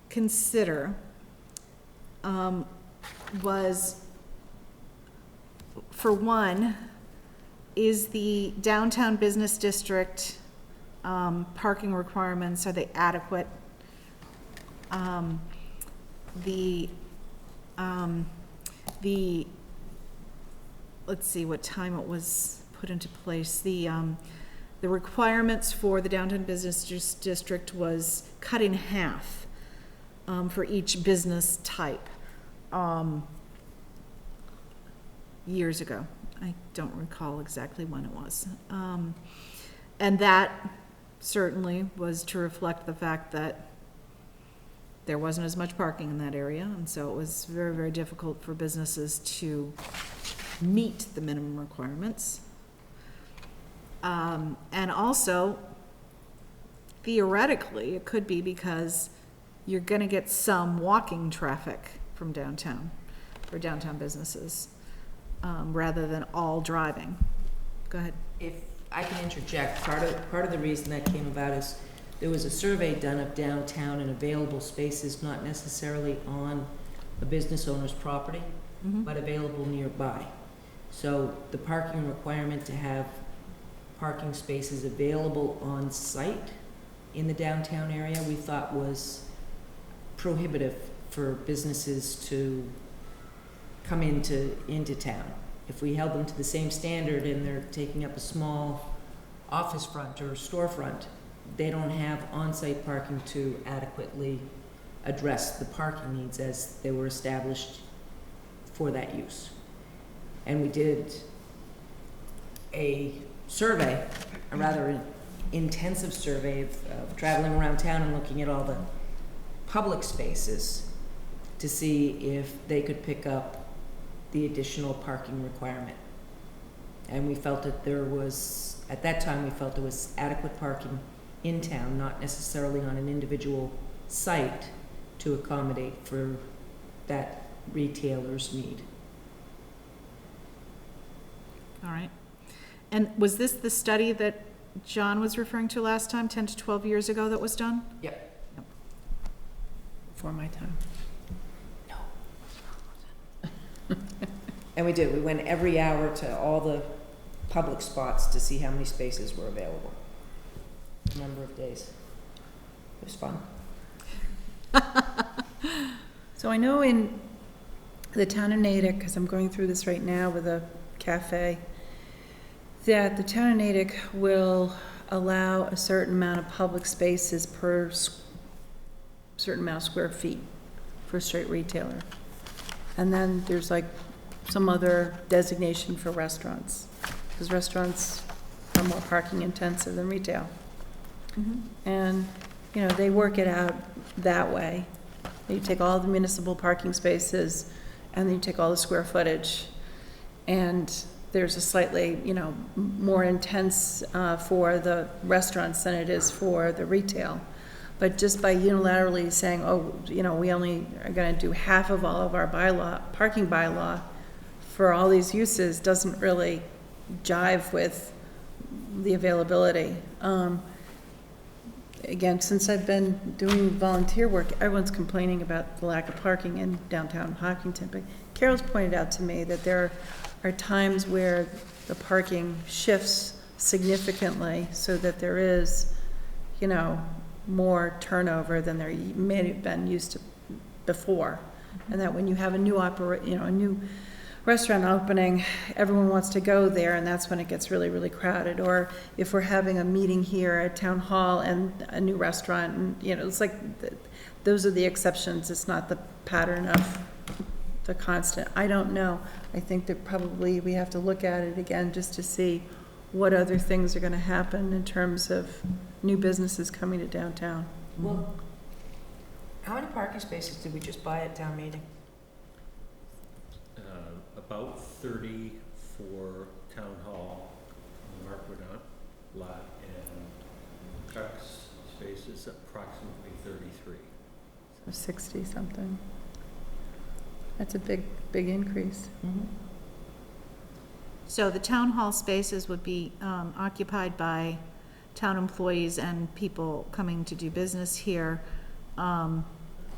consider was, for one, is the downtown business district parking requirements, are they adequate? Let's see what time it was put into place. The requirements for the downtown business district was cut in half for each business type years ago. I don't recall exactly when it was. And that certainly was to reflect the fact that there wasn't as much parking in that area, and so it was very, very difficult for businesses to meet the minimum requirements. And also, theoretically, it could be because you're gonna get some walking traffic from downtown, for downtown businesses, rather than all driving. Go ahead. If I can interject, part of the reason that came about is there was a survey done of downtown and available spaces, not necessarily on a business owner's property, but available nearby. So the parking requirement to have parking spaces available on site in the downtown area, we thought was prohibitive for businesses to come into town. If we held them to the same standard and they're taking up a small office front or storefront, they don't have on-site parking to adequately address the parking needs as they were established for that use. And we did a survey, a rather intensive survey of traveling around town and looking at all the public spaces to see if they could pick up the additional parking requirement. And we felt that there was, at that time, we felt there was adequate parking in town, not necessarily on an individual site, to accommodate for that retailer's need. All right. And was this the study that John was referring to last time, 10 to 12 years ago, that was done? Yep. Before my time. And we did. We went every hour to all the public spots to see how many spaces were available. A number of days. It was fun. So I know in the town of Natick, because I'm going through this right now with a cafe, that the town of Natick will allow a certain amount of public spaces per certain amount of square feet for a straight retailer. And then there's like some other designation for restaurants, because restaurants are more parking intensive than retail. And, you know, they work it out that way. You take all the municipal parking spaces and then you take all the square footage, and there's a slightly, you know, more intense for the restaurants than it is for the retail. But just by unilaterally saying, oh, you know, we only are going to do half of all of our parking bylaw for all these uses, doesn't really jive with the availability. Again, since I've been doing volunteer work, everyone's complaining about the lack of parking in downtown Hopkinton. But Carol's pointed out to me that there are times where the parking shifts significantly so that there is, you know, more turnover than there may have been used to before. And that when you have a new a new restaurant opening, everyone wants to go there, and that's when it gets really, really crowded. Or if we're having a meeting here at Town Hall and a new restaurant, and, you know, it's like, those are the exceptions. It's not the pattern of the constant. I don't know. I think that probably we have to look at it again just to see what other things are gonna happen in terms of new businesses coming to downtown. Well, how many parking spaces did we just buy at town meeting? About 30 for Town Hall, on the Marquardon lot, and Chuck's space is approximately 33. So 60 something. That's a big, big increase. So the town hall spaces would be occupied by town employees and people coming to do business here During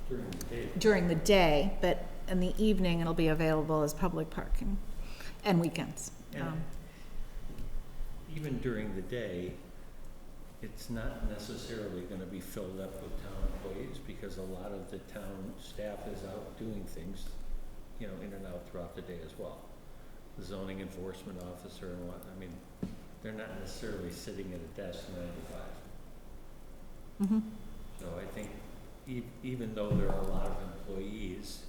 the day. during the day, but in the evening, it'll be available as public parking, and weekends. And even during the day, it's not necessarily gonna be filled up with town employees, because a lot of the town staff is out doing things, you know, in and out throughout the day as well. The zoning enforcement officer and what, I mean, they're not necessarily sitting at a desk 9 to 5. Mhm. So I think even though there are a lot of employees,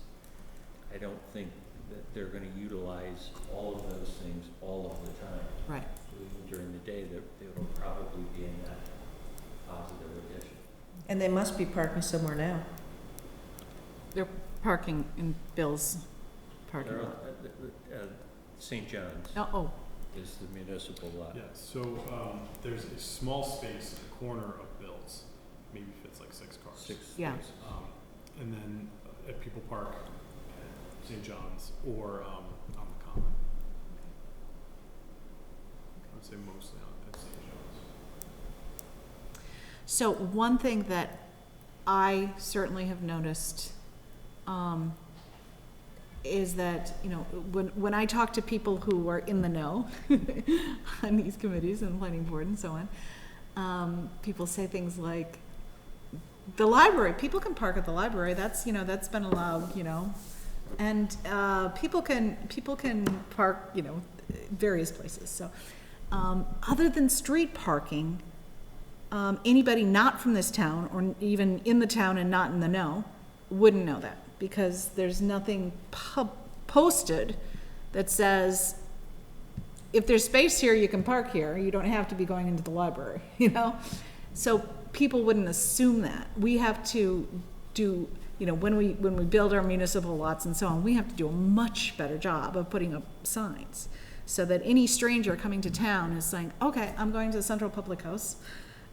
I don't think that they're gonna utilize all of those things all of the time. Right. So even during the day, it'll probably be a net positive addition. And they must be parking somewhere now. They're parking in Bill's parking There are, lot. St. John's Oh, is the municipal lot. Yeah, so, there's a small space at the corner of Bill's, maybe fits like 6 cars. 6 Yeah. spaces. And then at People Park at St. John's or, on the Common. I would say mostly at St. John's. so one thing that I certainly have noticed, is that, you know, when I talk to people who are in the know on these committees and planning board and so on, people say things like, the library, people can park at the library, that's, you know, that's been allowed, you know, and, people can park, you know, various places, so, other than street parking, anybody not from this town, or even in the town and not in the know, wouldn't know that, because there's nothing posted that says, if there's space here, you can park here, you don't have to be going into the library, you know? So people wouldn't assume that. We have to do, you know, when we build our municipal lots and so on, we have to do a much better job of putting up signs, so that any stranger coming to town is saying, okay, I'm going to the Central Public House,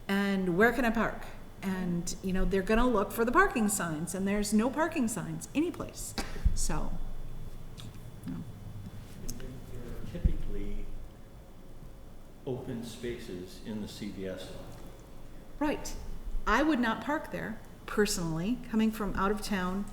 and where can I park? And, you know, they're gonna look for the parking signs, and there's no parking signs anyplace, so. There are typically open spaces in the CVS lot. Right. I would not park there, personally, coming from out of town,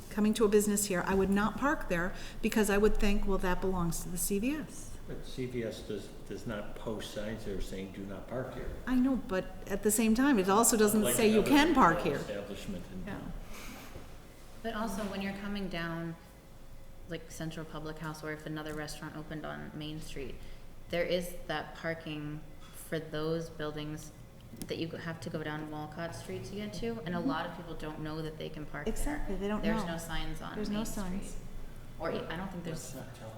coming to a business here, I would not park there, because I would think, well, that belongs to the CVS. But CVS does not post signs there saying, do not park here. I know, but at the same time, it also doesn't Like say you another can park here. Establishment in Yeah. But also, when you're coming down, like Central Public House, or if another restaurant opened on Main Street, there is that parking for those buildings that you have to go down Walcott Street to get to, and a lot of people don't know that they can park there. Exactly, they don't know. There's no signs on There's no Main Street. signs. Or, I don't think Let's there's, not tell them.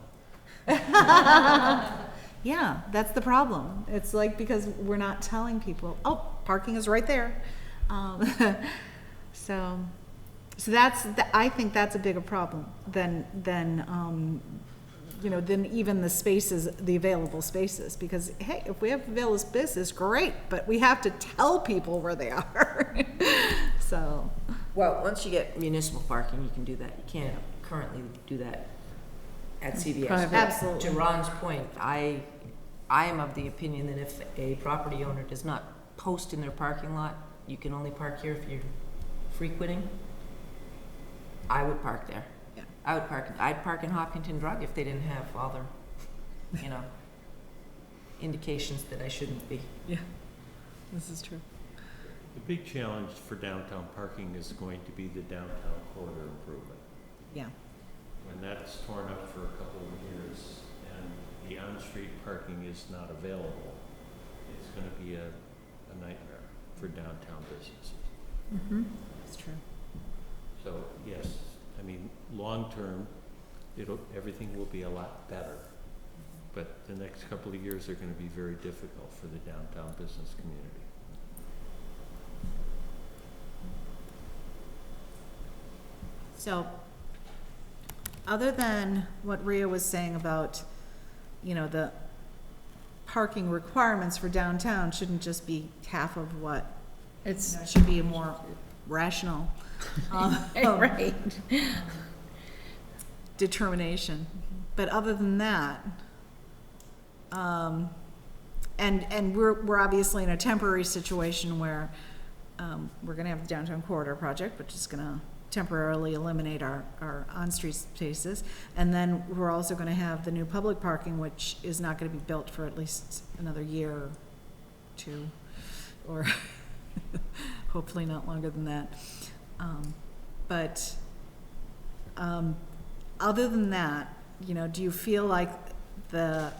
Yeah, that's the problem. It's like, because we're not telling people, oh, parking is right there. So that's, I think that's a bigger problem than you know, than even the spaces, the available spaces, because, hey, if we have available spaces, great, but we have to tell people where they are. So, Well, once you get municipal parking, you can do that. You can't currently do that at CVS. Private. But Absolutely. To Ron's point, I I am of the opinion that if a property owner does not post in their parking lot, you can only park here if you're frequenting, I would park there. Yeah. I'd park in Hopkinton Drug if they didn't have all their, you know, indications that I shouldn't be. This is true. The big challenge for downtown parking is going to be the downtown corridor improvement. Yeah. When that's torn up for a couple of years and the on-street parking is not available, it's gonna be a nightmare for downtown businesses. Mm-hmm. That's true. So, yes, I mean, long-term, everything will be a lot better. But the next couple of years are gonna be very difficult for the downtown business community. So, other than what Rhea was saying about, you know, the parking requirements for downtown shouldn't just be half of what, It's, it should be a more rational, right. determination. But other than that, and we're obviously in a temporary situation where, we're gonna have the downtown corridor project, which is gonna temporarily eliminate our on-street spaces. And then we're also gonna have the new public parking, which is not gonna be built for at least another year or two, or hopefully not longer than that. But other than that, you know, do you feel like the,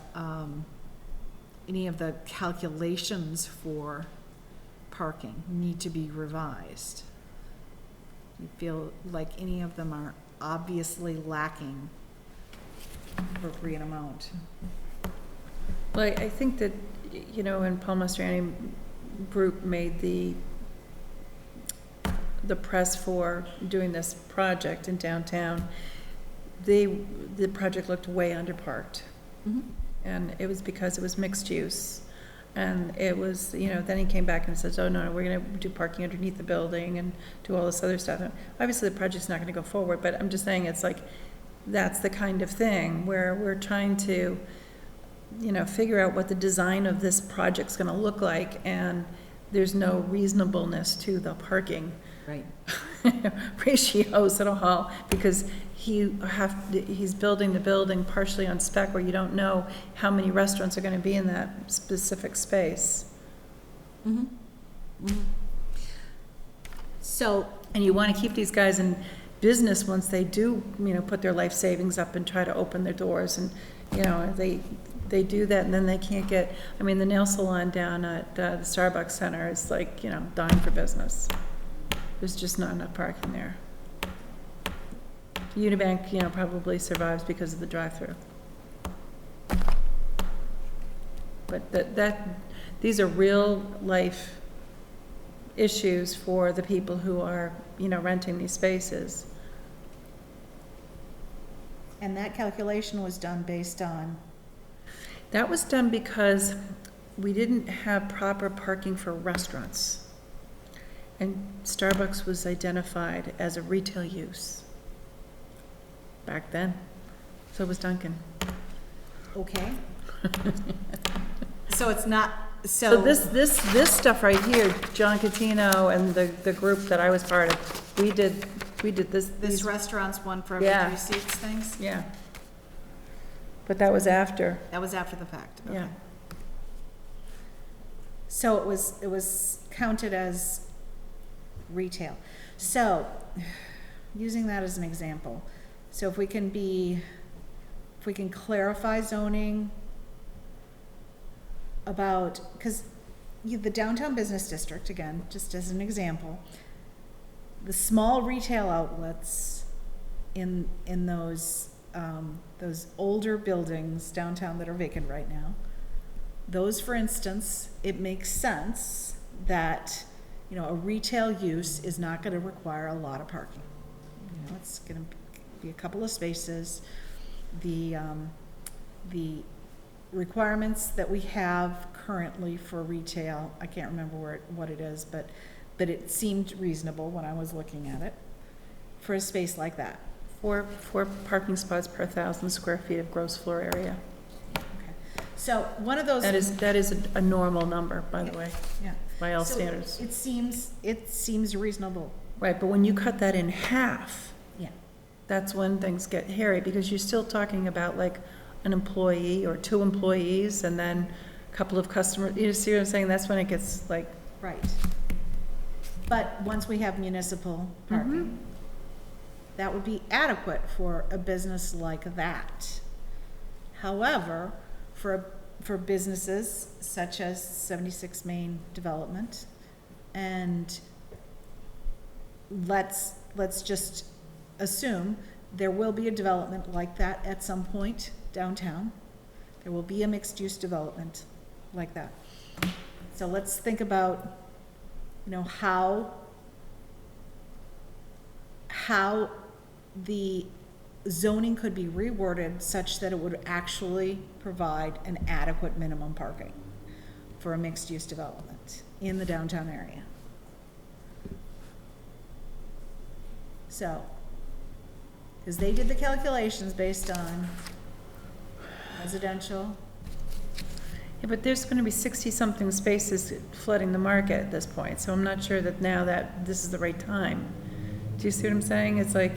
any of the calculations for parking need to be revised? Do you feel like any of them are obviously lacking appropriate amount? Well, I think that, you know, when Paul Mastriani Group made the press for doing this project in downtown, the project looked way underparked. Mm-hmm. And it was because it was mixed use. And it was, you know, then he came back and says, oh, no, we're gonna do parking underneath the building and do all this other stuff. And obviously, the project's not gonna go forward, but I'm just saying, it's like, that's the kind of thing where we're trying to, you know, figure out what the design of this project's gonna look like, and there's no reasonableness to the parking Right. ratios at all, because he's building the building partially on spec where you don't know how many restaurants are gonna be in that specific space. Mm-hmm. Mm-hmm. So, And you wanna keep these guys in business once they do, you know, put their life savings up and try to open their doors, and, you know, they do that, and then they can't get, I mean, the nail salon down at the Starbucks Center is like, you know, dying for business. There's just not enough parking there. Unibank, you know, probably survives because of the drive-through. But these are real life issues for the people who are, you know, renting these spaces. and that calculation was done based on, That was done because we didn't have proper parking for restaurants. And Starbucks was identified as a retail use back then. So was Dunkin'. okay? So it's not, So this stuff right here, John Catino and the group that I was part of, we did this. This these- restaurant's one for every Yeah. 3 seats things? Yeah. But that was after, That was after the fact? Okay. yeah. So it was counted as retail. So, using that as an example, so if we can clarify zoning about, because the downtown business district, again, just as an example, the small retail outlets in those older buildings downtown that are vacant right now, those, for instance, it makes sense that, you know, a retail use is not gonna require a lot of parking. You know, it's gonna be a couple of spaces. The requirements that we have currently for retail, I can't remember what it is, but it seemed reasonable when I was looking at it, for a space like that. Four parking spots per 1,000 square feet of gross floor area. So one of those. That is a normal number, by the way, Yeah. by all So standards. It seems reasonable. Right, but when you cut that in half, Yeah. that's when things get hairy, because you're still talking about like an employee or 2 employees and then a couple of customers. You see what I'm saying? That's when it gets like, Right. But once we have municipal parking, that would be adequate for a business like that. However, for businesses such as 76 Main Development, and let's just assume there will be a development like that at some point downtown. There will be a mixed-use development like that. So let's think about, how the zoning could be reworded such that it would actually provide an adequate minimum parking for a mixed-use development in the downtown area. So, because they did the calculations based on residential. yeah, but there's gonna be 60-something spaces flooding the market at this point, so I'm not sure that now that this is the right time. Do you see what I'm saying? It's like,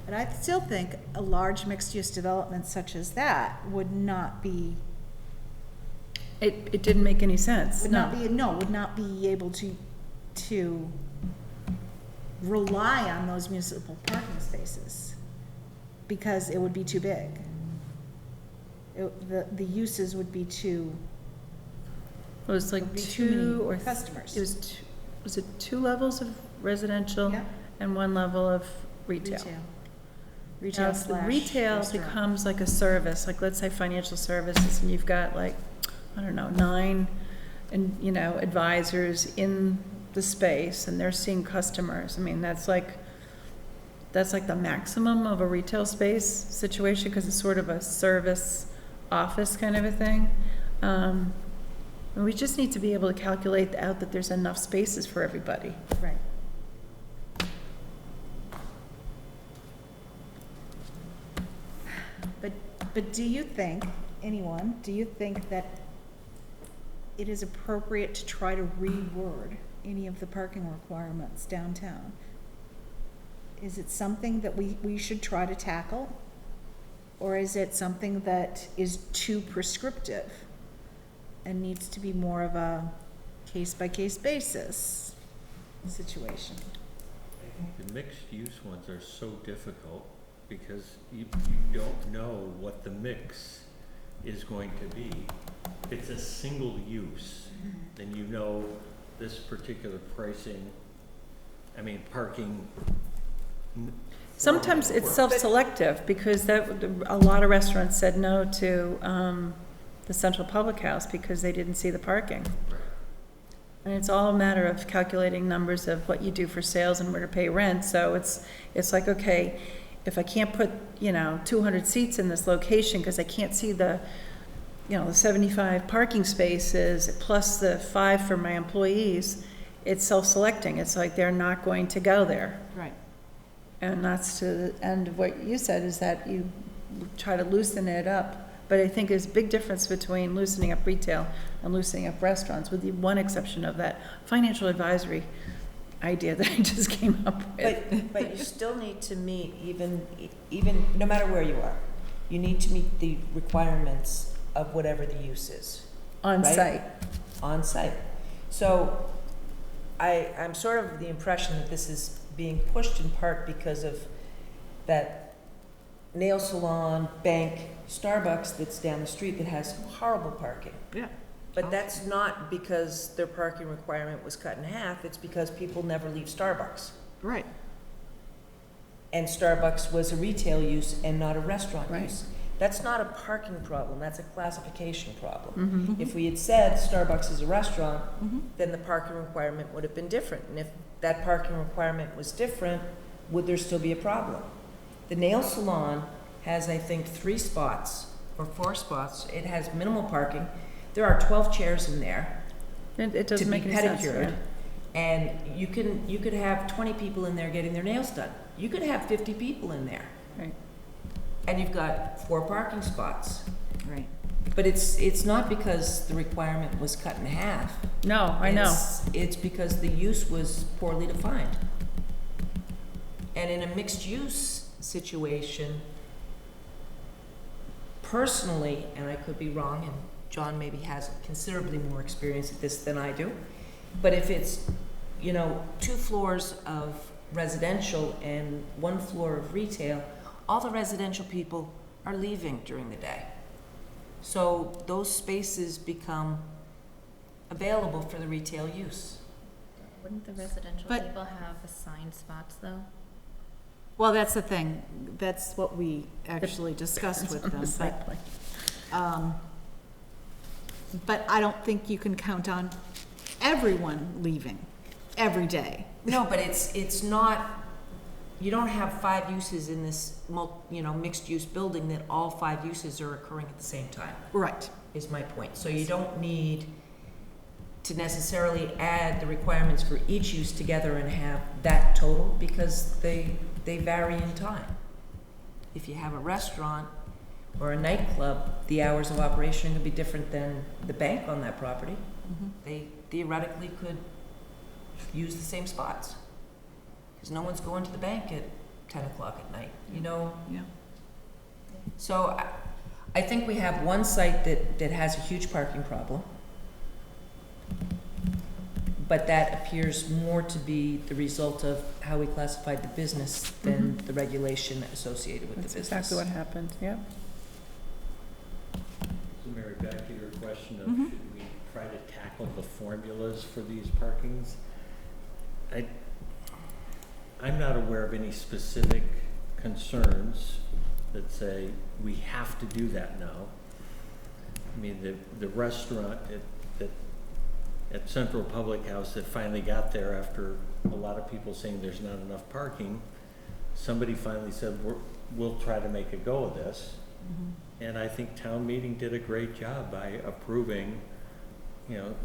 But I still think a large mixed-use development such as that would not be, it didn't make any sense, would no. not be able to rely on those municipal parking spaces because it would be too big. The uses would be too, It was like would be too many 2 or customers. It was it 2 levels of residential Yeah. and 1 level of retail? Retail. Now, Retail if the slash retail restaurant. becomes like a service, like let's say financial services, and you've got like, I don't know, 9 and, advisors in the space and they're seeing customers. I mean, that's like the maximum of a retail space situation because it's sort of a service office kind of a thing. And we just need to be able to calculate out that there's enough spaces for everybody. Right. But do you think that it is appropriate to try to reword any of the parking requirements downtown? Is it something that we should try to tackle? Or is it something that is too prescriptive and needs to be more of a case-by-case basis situation? I think the mixed-use ones are so difficult because you don't know what the mix is going to be. If it's a single use, then you know this particular pricing, parking. Sometimes it's self-selective because a lot of restaurants said no to the Central Public House because they didn't see the parking. And it's all a matter of calculating numbers of what you do for sales and where to pay rent. So it's like, okay, if I can't put, 200 seats in this location because I can't see the 75 parking spaces plus the 5 for my employees, it's self-selecting. It's like they're not going to go there. Right. And that's to the end of what you said, is that you try to loosen it up. But I think there's a big difference between loosening up retail and loosening up restaurants, with the one exception of that financial advisory idea that I just came up with. But you still need to meet, even, no matter where you are, you need to meet the requirements of whatever the use is. On right? site. On site. So I'm sort of the impression that this is being pushed in part because of that nail salon, bank, Starbucks that's down the street that has horrible parking. Yeah. But that's not because their parking requirement was cut in half, it's because people never leave Starbucks. Right. And Starbucks was a retail use and not a restaurant Right. use. That's not a parking problem, that's a classification problem. Mm-hmm. If we had said Starbucks is a restaurant, Mhm. then the parking requirement would have been different. And if that parking requirement was different, would there still be a problem? The nail salon has, I think, 3 spots or 4 spots. It has minimal parking. There are 12 chairs in there It to doesn't be make any sense. pedicured. Yeah. And you could have 20 people in there getting their nails done. You could have 50 people in there. Right. and you've got 4 parking spots. Right. But it's not because the requirement was cut in half. No, I know. It's because the use was poorly defined. And in a mixed-use situation, personally, and I could be wrong, and John maybe has considerably more experience at this than I do, but if it's, 2 floors of residential and 1 floor of retail, all the residential people are leaving during the day. So those spaces become available for the retail use. Wouldn't the residential But- people have assigned spots though? Well, that's the thing. That's what we actually discussed with them. But I don't think you can count on everyone leaving every day. No, but it's not, you don't have 5 uses in this mixed-use building that all 5 uses are occurring at the same time, Right. is my point. So you don't need to necessarily add the requirements for each use together and have that total, because they vary in time. If you have a restaurant or a nightclub, the hours of operation could be different than the bank on that property. Mhm. They theoretically could use the same spots, because no one's going to the bank at 10 o'clock at night, Yeah. So I think we have one site that has a huge parking problem, but that appears more to be the result of how we classified the business than the regulation associated with the That's business. exactly what happened, yeah. So Mary, back to your question of Mhm. should we try to tackle the formulas for these parkings? I'm not aware of any specific concerns that say we have to do that now. I mean, the restaurant at Central Public House that finally got there after a lot of people saying there's not enough parking, somebody finally said, we'll try to make a go of this. And I think town meeting did a great job by approving,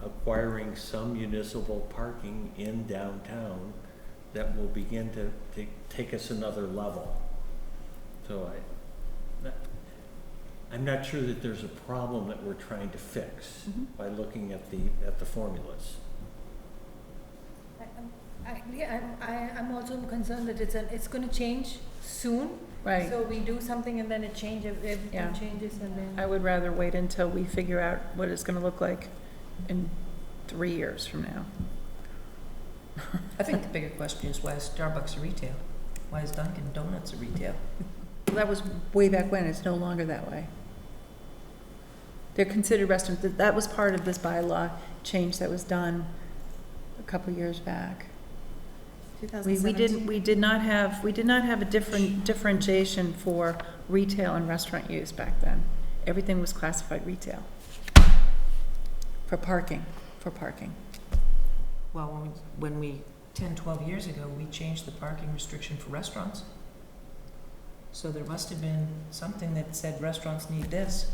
acquiring some municipal parking in downtown that will begin to take us another level. So I'm not sure that there's a problem that we're trying to fix by looking at the formulas. I'm also concerned that it's gonna change soon. Right. So we do something and then it changes, everything Yeah. changes and then. I would rather wait until we figure out what it's gonna look like in 3 years from now. I think the bigger question is, why is Starbucks a retail? Why is Dunkin' Donuts a retail? Well, that was way back when, it's no longer that way. They're considered restaurants, that was part of this bylaw change that was done a couple years back. We did not have a differentiation for retail and restaurant use back then. Everything was classified retail. For parking. Well, when we 10, 12 years ago, we changed the parking restriction for restaurants. So there must have been something that said restaurants need this.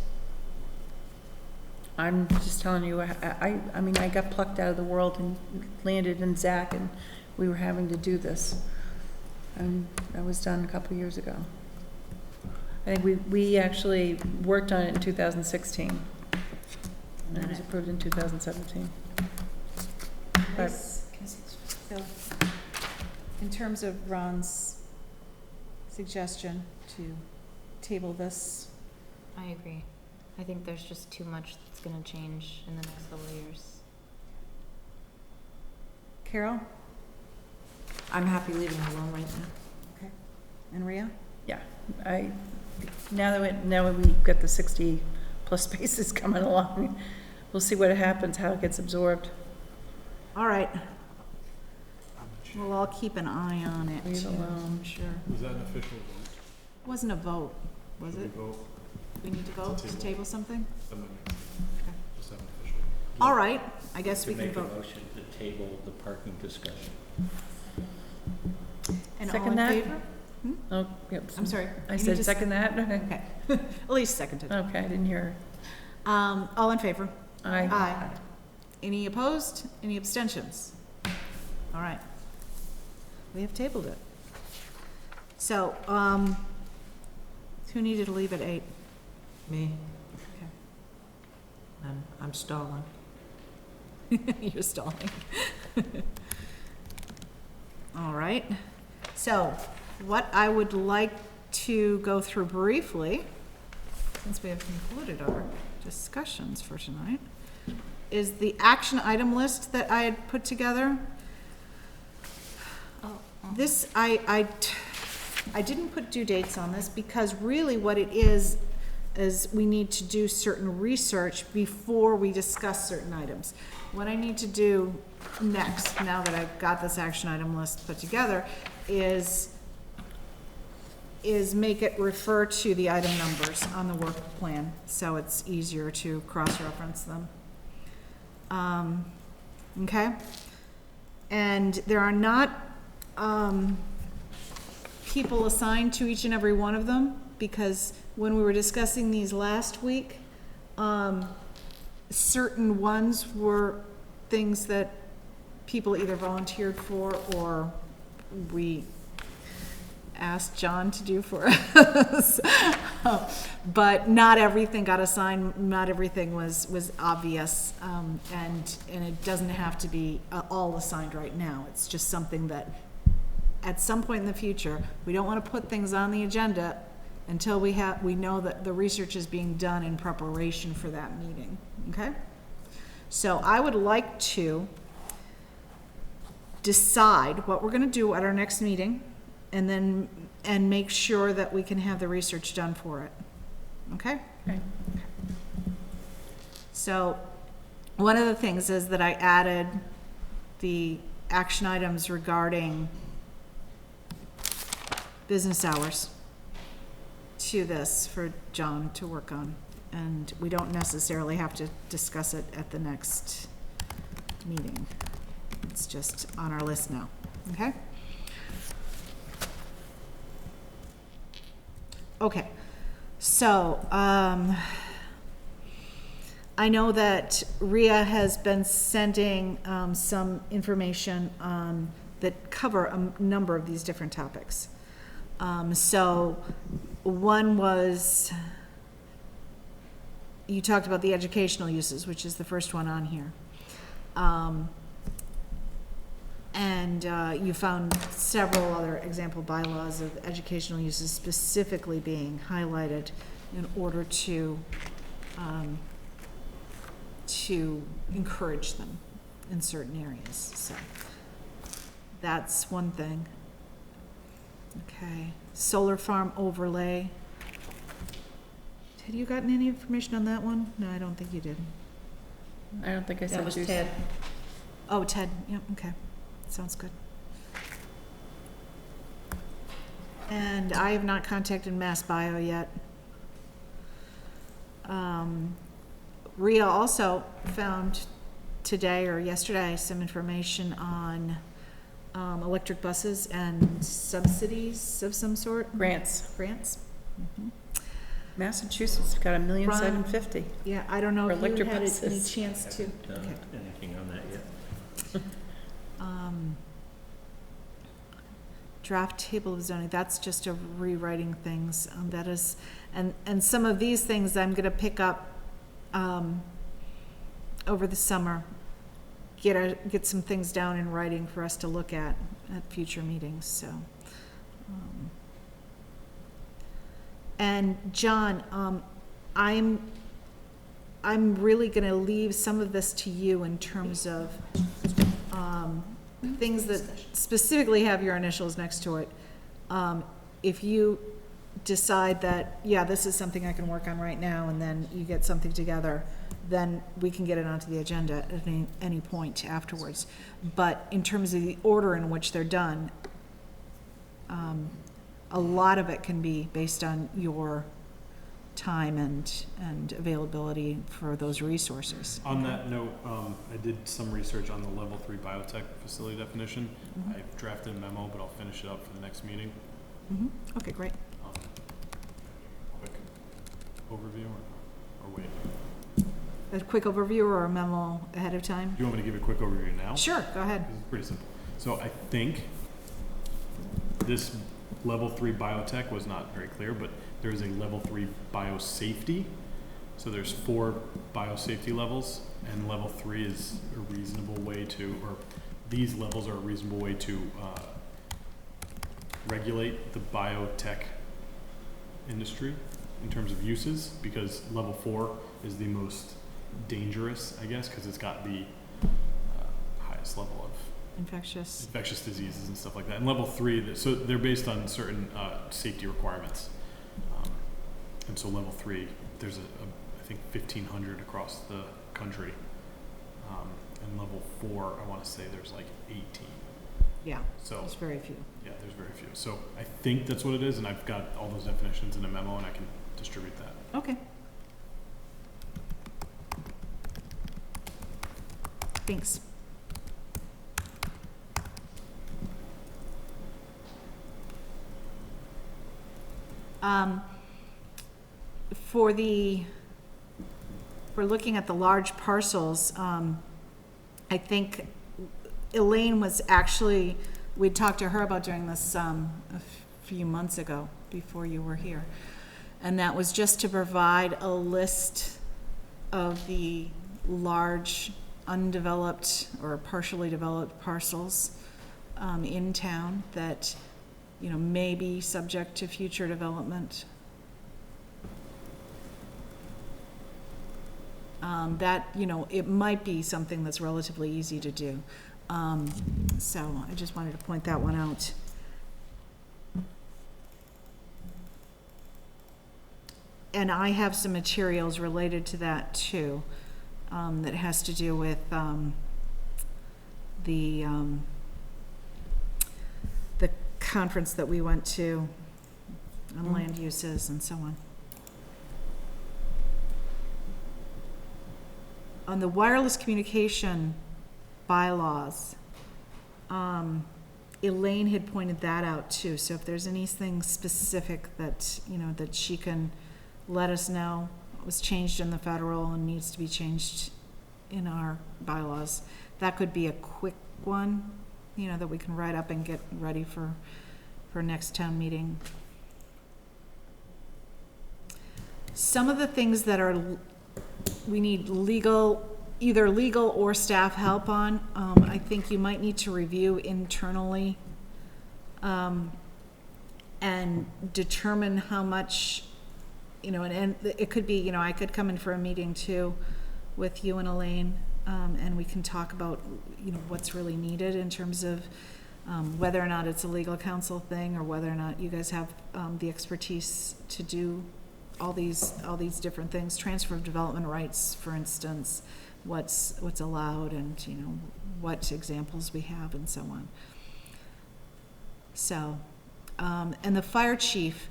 I'm just telling you, I mean, I got plucked out of the world and landed in Zach, and we were having to do this. And that was done a couple years ago. I think we actually worked on it in 2016. And it was approved in 2017. But So, in terms of Ron's suggestion to table this, I agree. I think there's just too much that's gonna change in the next couple of years. Carol I'm happy leaving it alone right now. and Rhea? Now that we've got the 60 plus spaces coming along, we'll see what happens, how it gets absorbed. All right. We'll all keep an eye on it, Leave it too, alone. I'm sure. Was that an official vote? Wasn't a vote, was Should we it? vote? We need to vote to table something? Amendment. Just have an official. All right, I guess To we can make a vote. motion to table the parking discussion. And all Second in that? favor? Oh, yep. I'm sorry. I you said just- second that? Okay. Elise seconded. Okay, I didn't hear. All in favor? Aye. Aye. Any opposed? Any abstentions? All right. We have tabled it. So, Who needed to leave at 8? Me. Okay. I'm stalling. You're stalling. All right. So what I would like to go through briefly, since we have concluded our discussions for tonight, is the action item list that I had put together. This, I didn't put due dates on this because really what it is we need to do certain research before we discuss certain items. What I need to do next, now that I've got this action item list put together, is make it refer to the item numbers on the work plan, so it's easier to cross-reference them. Okay? And there are not people assigned to each and every one of them, because when we were discussing these last week, certain ones were things that people either volunteered for or we asked John to do for us. But not everything got assigned, not everything was obvious, and it doesn't have to be all assigned right now. It's just something that at some point in the future, we don't want to put things on the agenda until we know that the research is being done in preparation for that meeting, okay? So I would like to decide what we're gonna do at our next meeting, and make sure that we can have the research done for it, okay? Okay. So, one of the things is that I added the action items regarding business hours to this for John to work on. And we don't necessarily have to discuss it at the next meeting. It's just on our list now, okay? Okay, so, I know that Ria has been sending, some information, that cover a number of these different topics. So, one was, you talked about the educational uses, which is the first one on here. And you found several other example bylaws of educational uses specifically being highlighted in order to encourage them in certain areas. So that's one thing. Okay, solar farm overlay. Had you gotten any information on that one? No, I don't think you did. I don't think I said That was juice. Ted. Oh, Ted, yeah, okay, sounds good. And I have not contacted Mass Bio yet. Ria also found today or yesterday some information on electric buses and subsidies of some sort. Grants. Grants? Mhm. Massachusetts got $1,750,000. Yeah, I don't know For if you electric had any buses. chance to. Haven't done Okay. anything on that yet. Draft table of zoning, that's just a rewriting things, that is, and some of these things I'm gonna pick up, over the summer. Get some things down in writing for us to look at future meetings, so. And John, I'm really gonna leave some of this to you in terms of, things that specifically have your initials next to it. If you decide that, yeah, this is something I can work on right now, and then you get something together, then we can get it onto the agenda at any point afterwards. But in terms of the order in which they're done, a lot of it can be based on your time and availability for those resources. On that note, I did some research on the level 3 biotech facility definition. Mhm. I drafted a memo, but I'll finish it up for the next meeting. Mhm. Okay, great. Quick overview or wait? A quick overview or a memo ahead of time? Do you want me to give a quick overview now? Sure, go ahead. This is pretty simple. So I think this level 3 biotech was not very clear, but there is a level 3 biosafety. So there's 4 biosafety levels, and level 3 is a reasonable way to, or these levels are a reasonable way to regulate the biotech industry in terms of uses, because level 4 is the most dangerous, I guess, because it's got the highest level of Infectious. infectious diseases and stuff like that. And level 3, so they're based on certain safety requirements. And so level 3, there's I think 1,500 across the country. And level 4, I want to say there's like 18. Yeah, So there's very few. yeah, there's very few. So I think that's what it is, and I've got all those definitions in a memo, and I can distribute that. Okay. Thanks. For looking at the large parcels, I think Elaine was actually, we talked to her about doing this a few months ago, before you were here. And that was just to provide a list of the large undeveloped or partially developed parcels in town that, you know, may be subject to future development. That, you know, it might be something that's relatively easy to do. So I just wanted to point that one out. And I have some materials related to that too, that has to do with the conference that we went to on land uses and so on. On the wireless communication bylaws, Elaine had pointed that out too. So if there's anything specific that, you know, that she can let us know, it was changed in the federal and needs to be changed in our bylaws, that could be a quick one, you know, that we can write up and get ready for next town meeting. Some of the things that are, we need either legal or staff help on, I think you might need to review internally and determine how much, you know, and it could be, you know, I could come in for a meeting too with you and Elaine, and we can talk about, you know, what's really needed in terms of whether or not it's a legal counsel thing, or whether or not you guys have the expertise to do all these different things. Transfer of development rights, for instance, what's allowed, and, you know, what examples we have and so on. So, and the fire chief,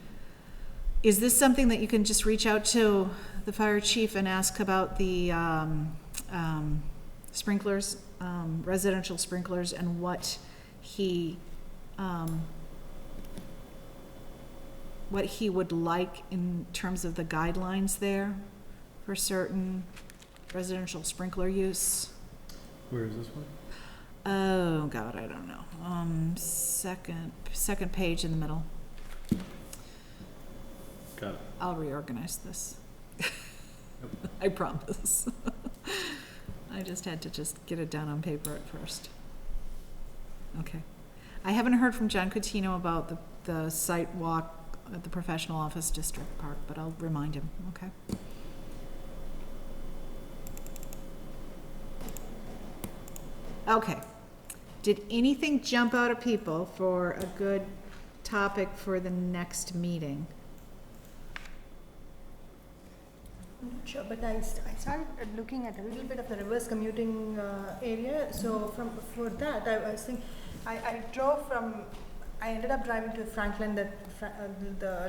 is this something that you can just reach out to the fire chief and ask about the sprinklers, residential sprinklers, and what he would like in terms of the guidelines there for certain residential sprinkler use? Where is this one? Oh, God, I don't know. Second page in the middle. Got it. I'll reorganize this. I promise. I just had to get it down on paper at first. Okay. I haven't heard from John Coutinho about the site walk at the Professional Office District Park, but I'll remind him, okay? Okay. Did anything jump out at people for a good topic for the next meeting? I'm not sure, but I started looking at a little bit of the reverse commuting area. So for that, I was thinking, I ended up driving to Franklin, the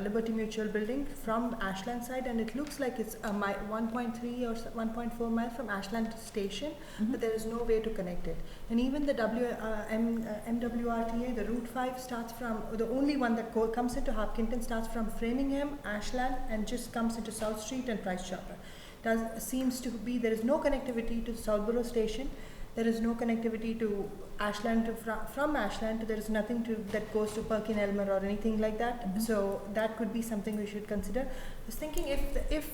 Liberty Mutual building from Ashland side, and it looks like it's 1.3 or 1.4 miles from Ashland station, but there is no way to connect it. And even the MWRTA, the Route 5 starts from, the only one that comes into Hopkinton starts from Framingham, Ashland, and just comes into South Street and Price Chopper. Seems to be, there is no connectivity to Southborough station, there is no connectivity to Ashland from Ashland there is nothing that goes to Perkin Elmer or anything like that. Mhm. So that could be something we should consider. I was thinking if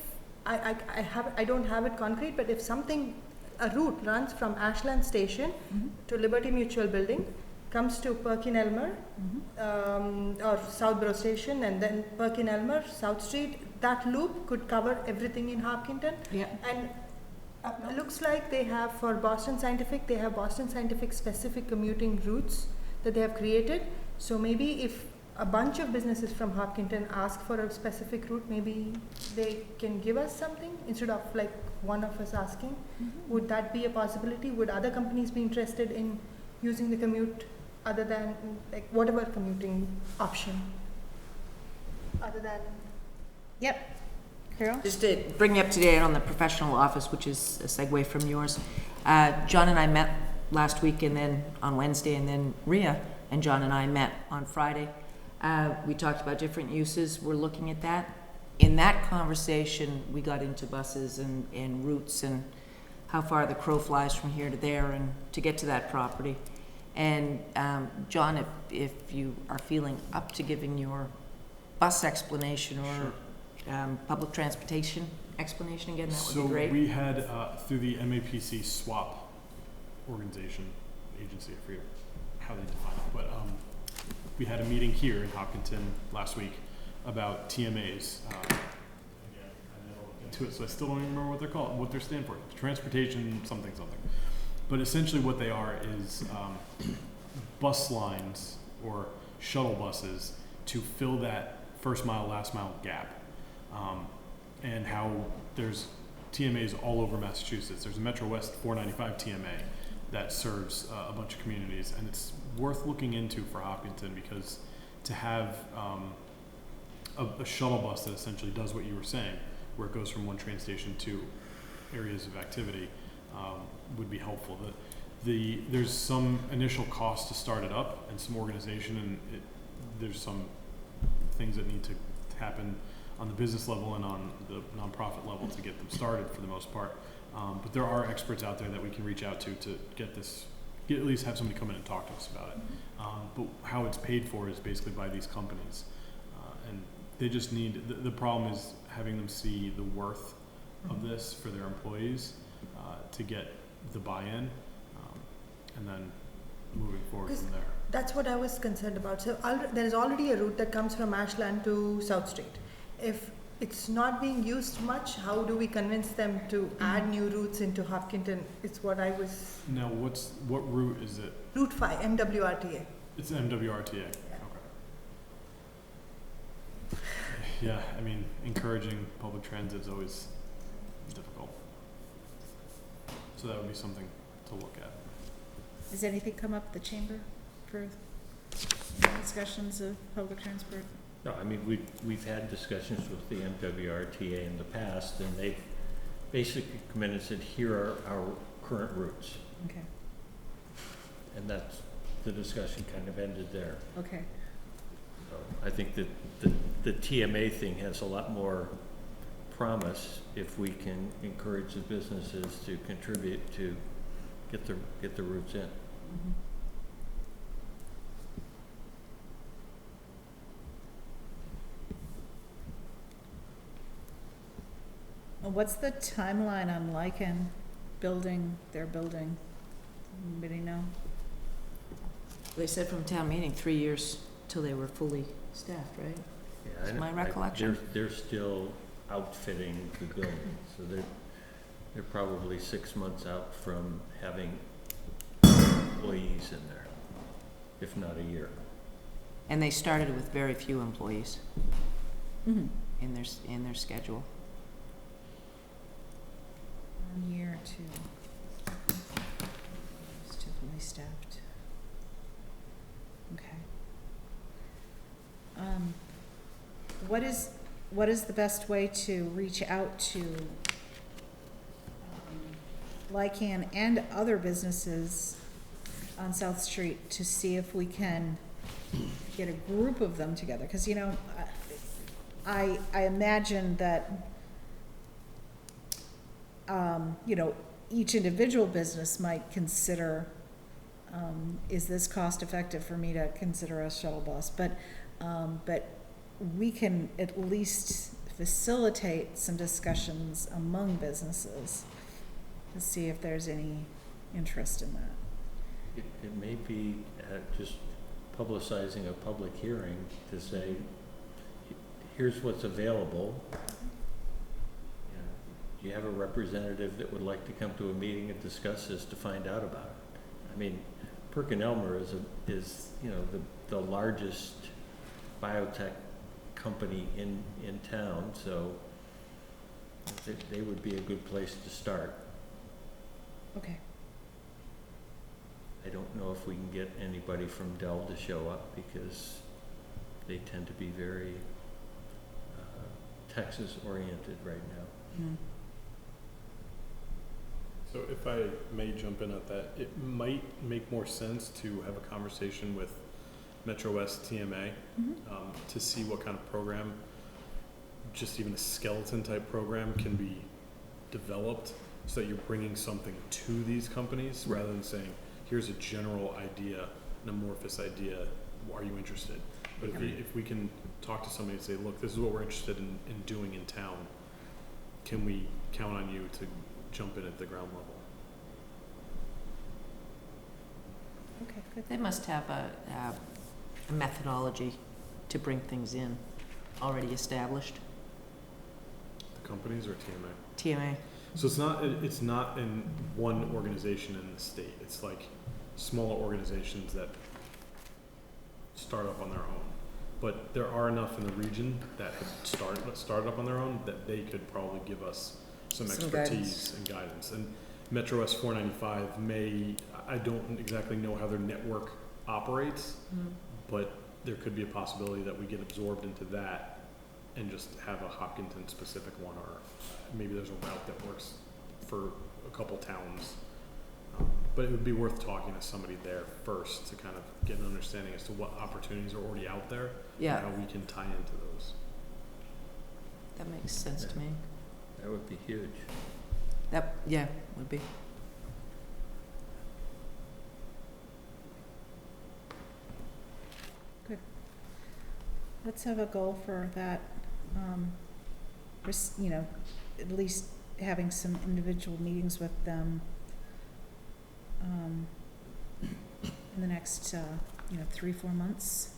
I don't have it concrete, but if a route runs from Ashland Station Mhm. to Liberty Mutual Building, comes to Perkin Elmer, Mhm. or Southborough Station, and then Perkin Elmer, South Street, that loop could cover everything in Hopkinton. Yeah. And it looks like they have, for Boston Scientific, they have Boston Scientific specific commuting routes that they have created. So maybe if a bunch of businesses from Hopkinton ask for a specific route, maybe they can give us something instead of like one of us asking. Mhm. Would that be a possibility? Would other companies be interested in using the commute other than, like, whatever commuting option? Other than, Yep. Carol? Just to bring you up to date on the professional office, which is a segue from yours. John and I met last week and then on Wednesday, and then Rhea and John and I met on Friday. We talked about different uses. We're looking at that. In that conversation, we got into buses and routes and how far the crow flies from here to there and to get to that property. And John, if you are feeling up to giving your bus explanation or public transportation explanation again, that would be great. So we had, through the MAPC SWAP organization, agency, I forget how they define it, but we had a meeting here in Hopkinton last week about TMAs. Again, I never looked into it, so I still don't even remember what they're called, what they stand for. Transportation something something. But essentially what they are is bus lines or shuttle buses to fill that first mile, last mile gap. And how there's TMAs all over Massachusetts. There's a Metro West 495 TMA that serves a bunch of communities, and it's worth looking into for Hopkinton, because to have a shuttle bus that essentially does what you were saying, where it goes from one train station to areas of activity, would be helpful. There's some initial cost to start it up and some organization, and there's some things that need to happen on the business level and on the nonprofit level to get them started for the most part. But there are experts out there that we can reach out to get this, at least have somebody come in and talk to us about it. But how it's paid for is basically by these companies. And they just need, the problem is having them see the worth of this for their employees to get the buy-in, and then moving forward from there. that's what I was concerned about. So there is already a route that comes from Ashland to South Street. If it's not being used much, how do we convince them to add new routes into Hopkinton? It's what I was. Now, what route is it? Route 5, MWRTA. It's MWRTA. Okay. Yeah, I mean, encouraging public transit is always difficult. So that would be something to look at. Has anything come up at the chamber for discussions of public transport? No, I mean, we've had discussions with the MWRTA in the past, and they've basically come in and said, here are our current routes. Okay, And that's, the discussion kind of ended there. okay. So I think that the TMA thing has a lot more promise if we can encourage the businesses to contribute to get the routes in. Mhm. What's the timeline on Lycan building their building? Anybody know? They said from town meeting, 3 years till they were fully staffed, right? Yeah, That's my I- recollection. They're still outfitting the building, so they're probably 6 months out from having employees in there, if not a year. And they started with very few employees Mm-hmm. in their schedule. 1 year or two. It's too fully staffed. Okay. What is the best way to reach out to Lycan and other businesses on South Street to see if we can get a group of them together? Because, you know, I imagine that, you know, each individual business might consider, is this cost effective for me to consider a shuttle bus? But we can at least facilitate some discussions among businesses to see if there's any interest in that. It may be just publicizing a public hearing to say, here's what's available. You know, do you have a representative that would like to come to a meeting and discuss this to find out about it? I mean, PerkinElmer is you know, the largest biotech company in town, so they would be a good place to start. Okay. I don't know if we can get anybody from Dell to show up because they tend to be very Texas-oriented right now. Mm. So if I may jump in at that, it might make more sense to have a conversation with Metro West TMA to see what kind of program, just even a skeleton type program, can be developed so that you're bringing something to these companies rather than saying, here's a general idea, an amorphous idea, are you interested? But if we can talk to somebody and say, look, this is what we're interested in doing in town, can we count on you to jump in at the ground level? Okay, good. They must have a methodology to bring things in already established. The companies or TMA? TMA. So it's not in one organization in the state. It's like smaller organizations that start up on their own. But there are enough in the region that have started up on their own that they could probably give us some expertise and guidance. And Metro S 495 I don't exactly know how their network operates, but there could be a possibility that we get absorbed into that and just have a Hopkinton specific one, or maybe there's a route that works for a couple towns. But it would be worth talking to somebody there first to kind of get an understanding as to what opportunities are already out there Yeah, and how we can tie into those. that makes sense to me. That would be huge. That, yeah, would be. Let's have a goal for that, at least having some individual meetings with them, in the next, 3-4 months.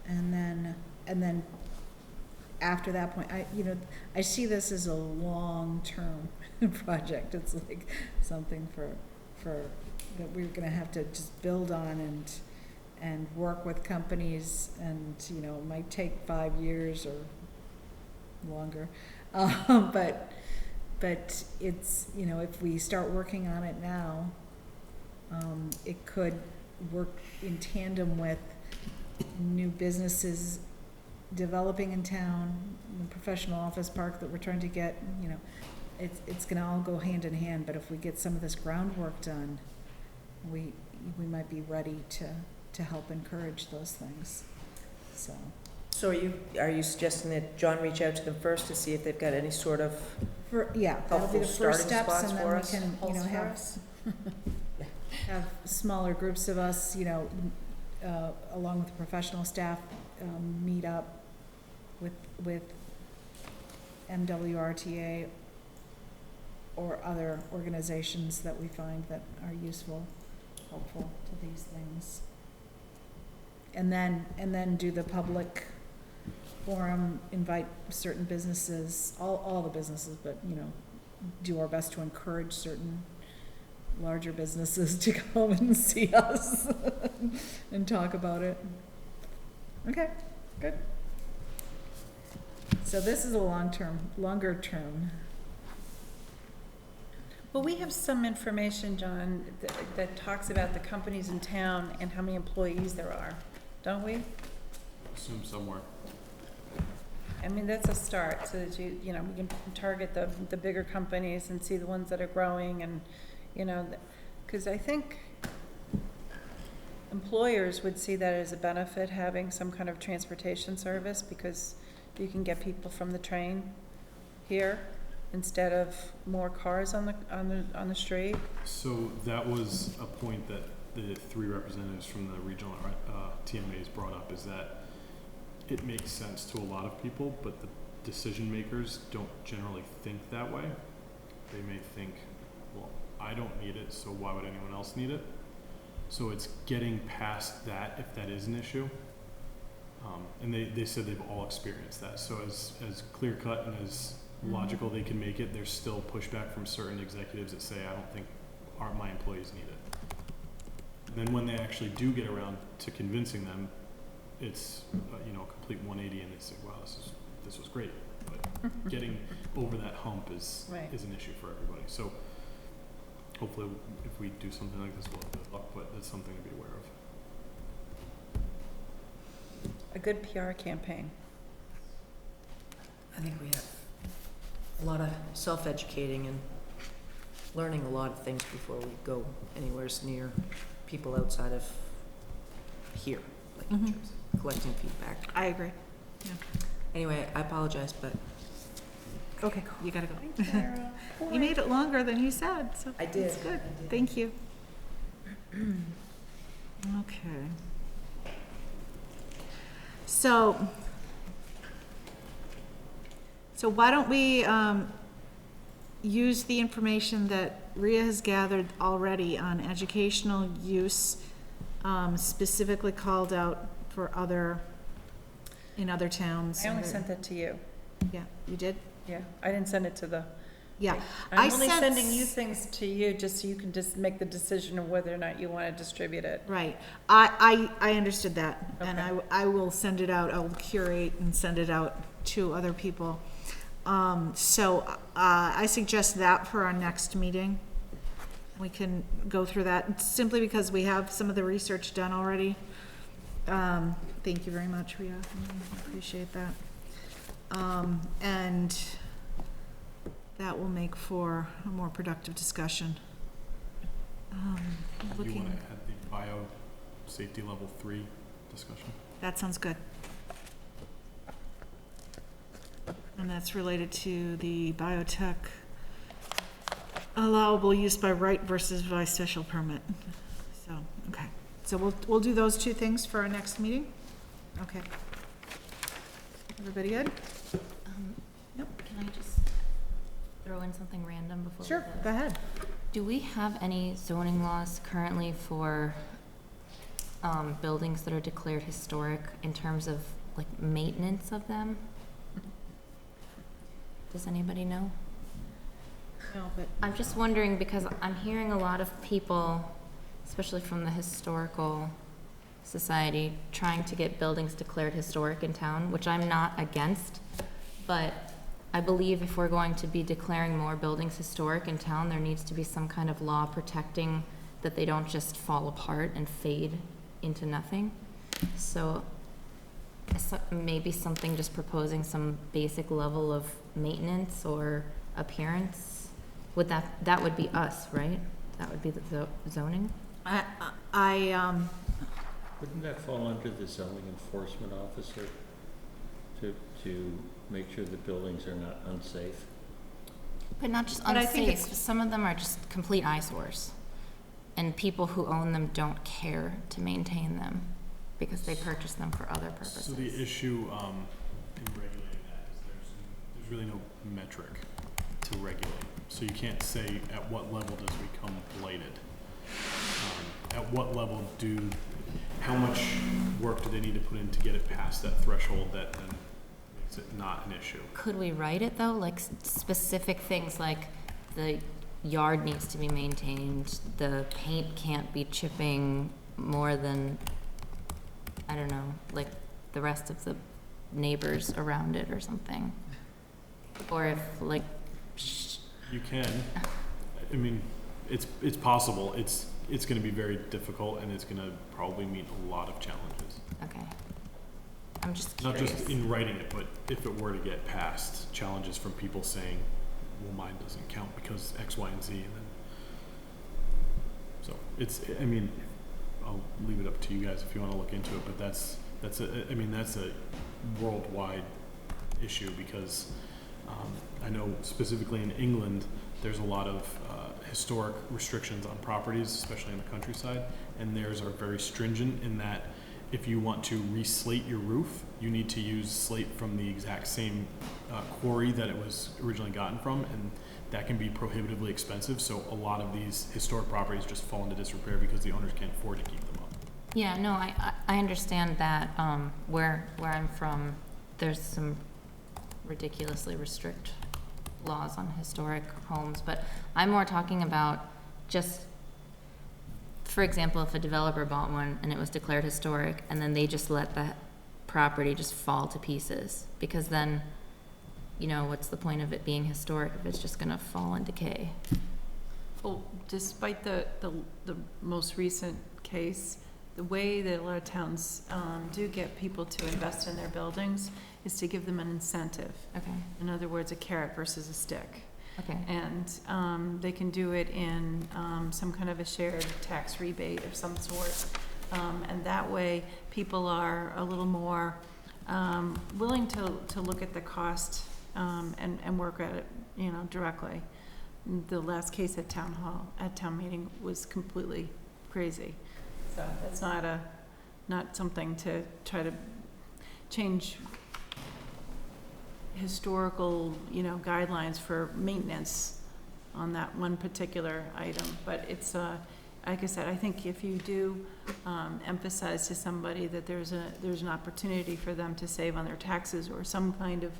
And then after that point, I see this as a long-term project. It's like something for that we're gonna have to just build on and work with companies, and it might take 5 years or longer, but it's if we start working on it now, it could work in tandem with new businesses developing in town, the professional office park that we're trying to get. It's gonna all go hand in hand. But if we get some of this groundwork done, we might be ready to help encourage those things. So are you suggesting that John reach out to them first to see if they've got any sort of That'll be helpful the first starting steps, spots and for then we us? can, Pulse for have us? have smaller groups of us, along with the professional staff, meet up with MWRTA or other organizations that we find that are helpful to these things. And then do the public forum, invite certain businesses, all the businesses, but, do our best to encourage certain larger businesses to come and see us and talk about it. Okay, good. So this is a longer term. Well, we have some information, John, that talks about the companies in town and how many employees there are, don't we? Assume somewhere. I mean, that's a start, so that we can target the bigger companies and see the ones that are growing, and, because I think employers would see that as a benefit, having some kind of transportation service, because you can get people from the train here, instead of more cars on the street? So that was a point that the three representatives from the regional TMAs brought up, is that it makes sense to a lot of people, but the decision makers don't generally think that way. They may think, well, I don't need it, so why would anyone else need it? So it's getting past that, if that is an issue. And they said they've all experienced that. So as clear cut and as logical they can make it, there's still pushback from certain executives that say, I don't think my employees need it. Then when they actually do get around to convincing them, it's a complete 180, and they say, wow, this was great. But getting over that hump is Right. an issue for everybody. So hopefully, if we do something like this, we'll have good luck, but that's something to be aware of. A good PR campaign. I think we have a lot of self-educating and learning a lot of things before we go anywhere near people outside of here, like in terms of collecting feedback. I agree. Anyway, I apologize, but Okay, you gotta go. Sarah. You made it longer than you said, so I did. that's good. I did. Thank you. Okay. So why don't we use the information that Rhea has gathered already on educational use, specifically called out for in other towns? I only sent that to you. Yeah, you did? Yeah, I didn't send it to the. Yeah. I'm I only sent sending you things to you just so you can just make the decision of whether or not you want to distribute it. Right. I understood that, and Okay. I will send it out. I'll curate and send it out to other people. I suggest that for our next meeting. We can go through that, simply because we have some of the research done already. Thank you very much, Rhea. I appreciate that. And that will make for a more productive discussion. Do you Looking, want to add the bio safety level 3 discussion? that sounds good. And that's related to the biotech allowable use by right versus by special permit. So, okay. So we'll do those two things for our next meeting? Okay. Everybody good? Yep. Can I just throw in something random before? Sure, we go ahead. Do we have any zoning laws currently for buildings that are declared historic in terms of like maintenance of them? Does anybody know? No, but I'm just wondering because I'm hearing a lot of people, especially from the historical society, trying to get buildings declared historic in town, which I'm not against. But I believe if we're going to be declaring more buildings historic in town, there needs to be some kind of law protecting that they don't just fall apart and fade into nothing. So maybe something just proposing some basic level of maintenance or appearance. That would be us, right? That would be the zoning? Wouldn't that fall under the zoning enforcement officer to make sure the buildings are not unsafe? But not just But I think unsafe, some of them are just complete eyesores. And people who own them don't care to maintain them because they purchase them for other purposes. So the issue in regulating that is there's really no metric to regulate. So you can't say at what level does it become blighted. At what level how much work do they need to put in to get it past that threshold that then makes it not an issue? Could we write it though, like specific things like the yard needs to be maintained, the paint can't be chipping more than, I don't know, like the rest of the neighbors around it or something? Or if like, You can. I mean, it's possible. It's going to be very difficult, and it's going to probably meet a lot of challenges. okay. I'm just Not curious. just in writing it, but if it were to get past, challenges from people saying, well, mine doesn't count because X, Y, and Z. And then, so I mean, I'll leave it up to you guys if you want to look into it, but that's a worldwide issue because I know specifically in England, there's a lot of historic restrictions on properties, especially in the countryside, and theirs are very stringent in that if you want to re-slate your roof, you need to use slate from the exact same quarry that it was originally gotten from, and that can be prohibitively expensive. So a lot of these historic properties just fall into disrepair because the owners can't afford to keep them up. Yeah, no, I understand that, where I'm from, there's some ridiculously restrict laws on historic homes, but I'm more talking about just, for example, if a developer bought one and it was declared historic, and then they just let the property just fall to pieces, because then, you know, what's the point of it being historic if it's just gonna fall and decay? Well, despite the most recent case, the way that a lot of towns do get people to invest in their buildings is to give them an incentive. Okay, In other words, a carrot versus a stick. okay, And they can do it in some kind of a shared tax rebate of some sort. And that way, people are a little more willing to look at the cost and work at it, you know, directly. The last case at town meeting was completely crazy. So that's not something to try to change historical, you know, guidelines for maintenance on that one particular item. But it's, like I said, I think if you do emphasize to somebody that there's an opportunity for them to save on their taxes or some kind of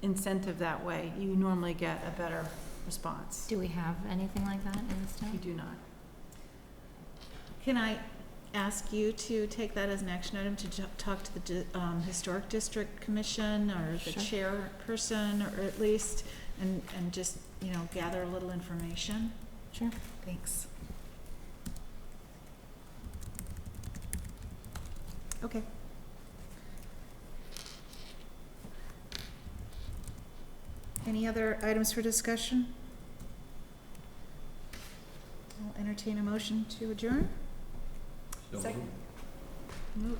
incentive that way, you normally get a better response. do we have anything like that in this We town? do not. Can I ask you to take that as an action item to talk to the Historic District Commission or the Sure. chairperson, or at least, and just, you know, gather a little information? Sure. Thanks. Okay. Any other items for discussion? I'll entertain a motion to adjourn. So Second.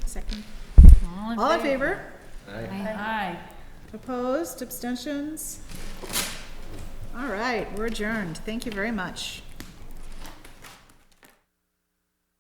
Second. All All in favor? Aye. Aye. Opposed? Abstentions? All right, we're adjourned. Thank you very much.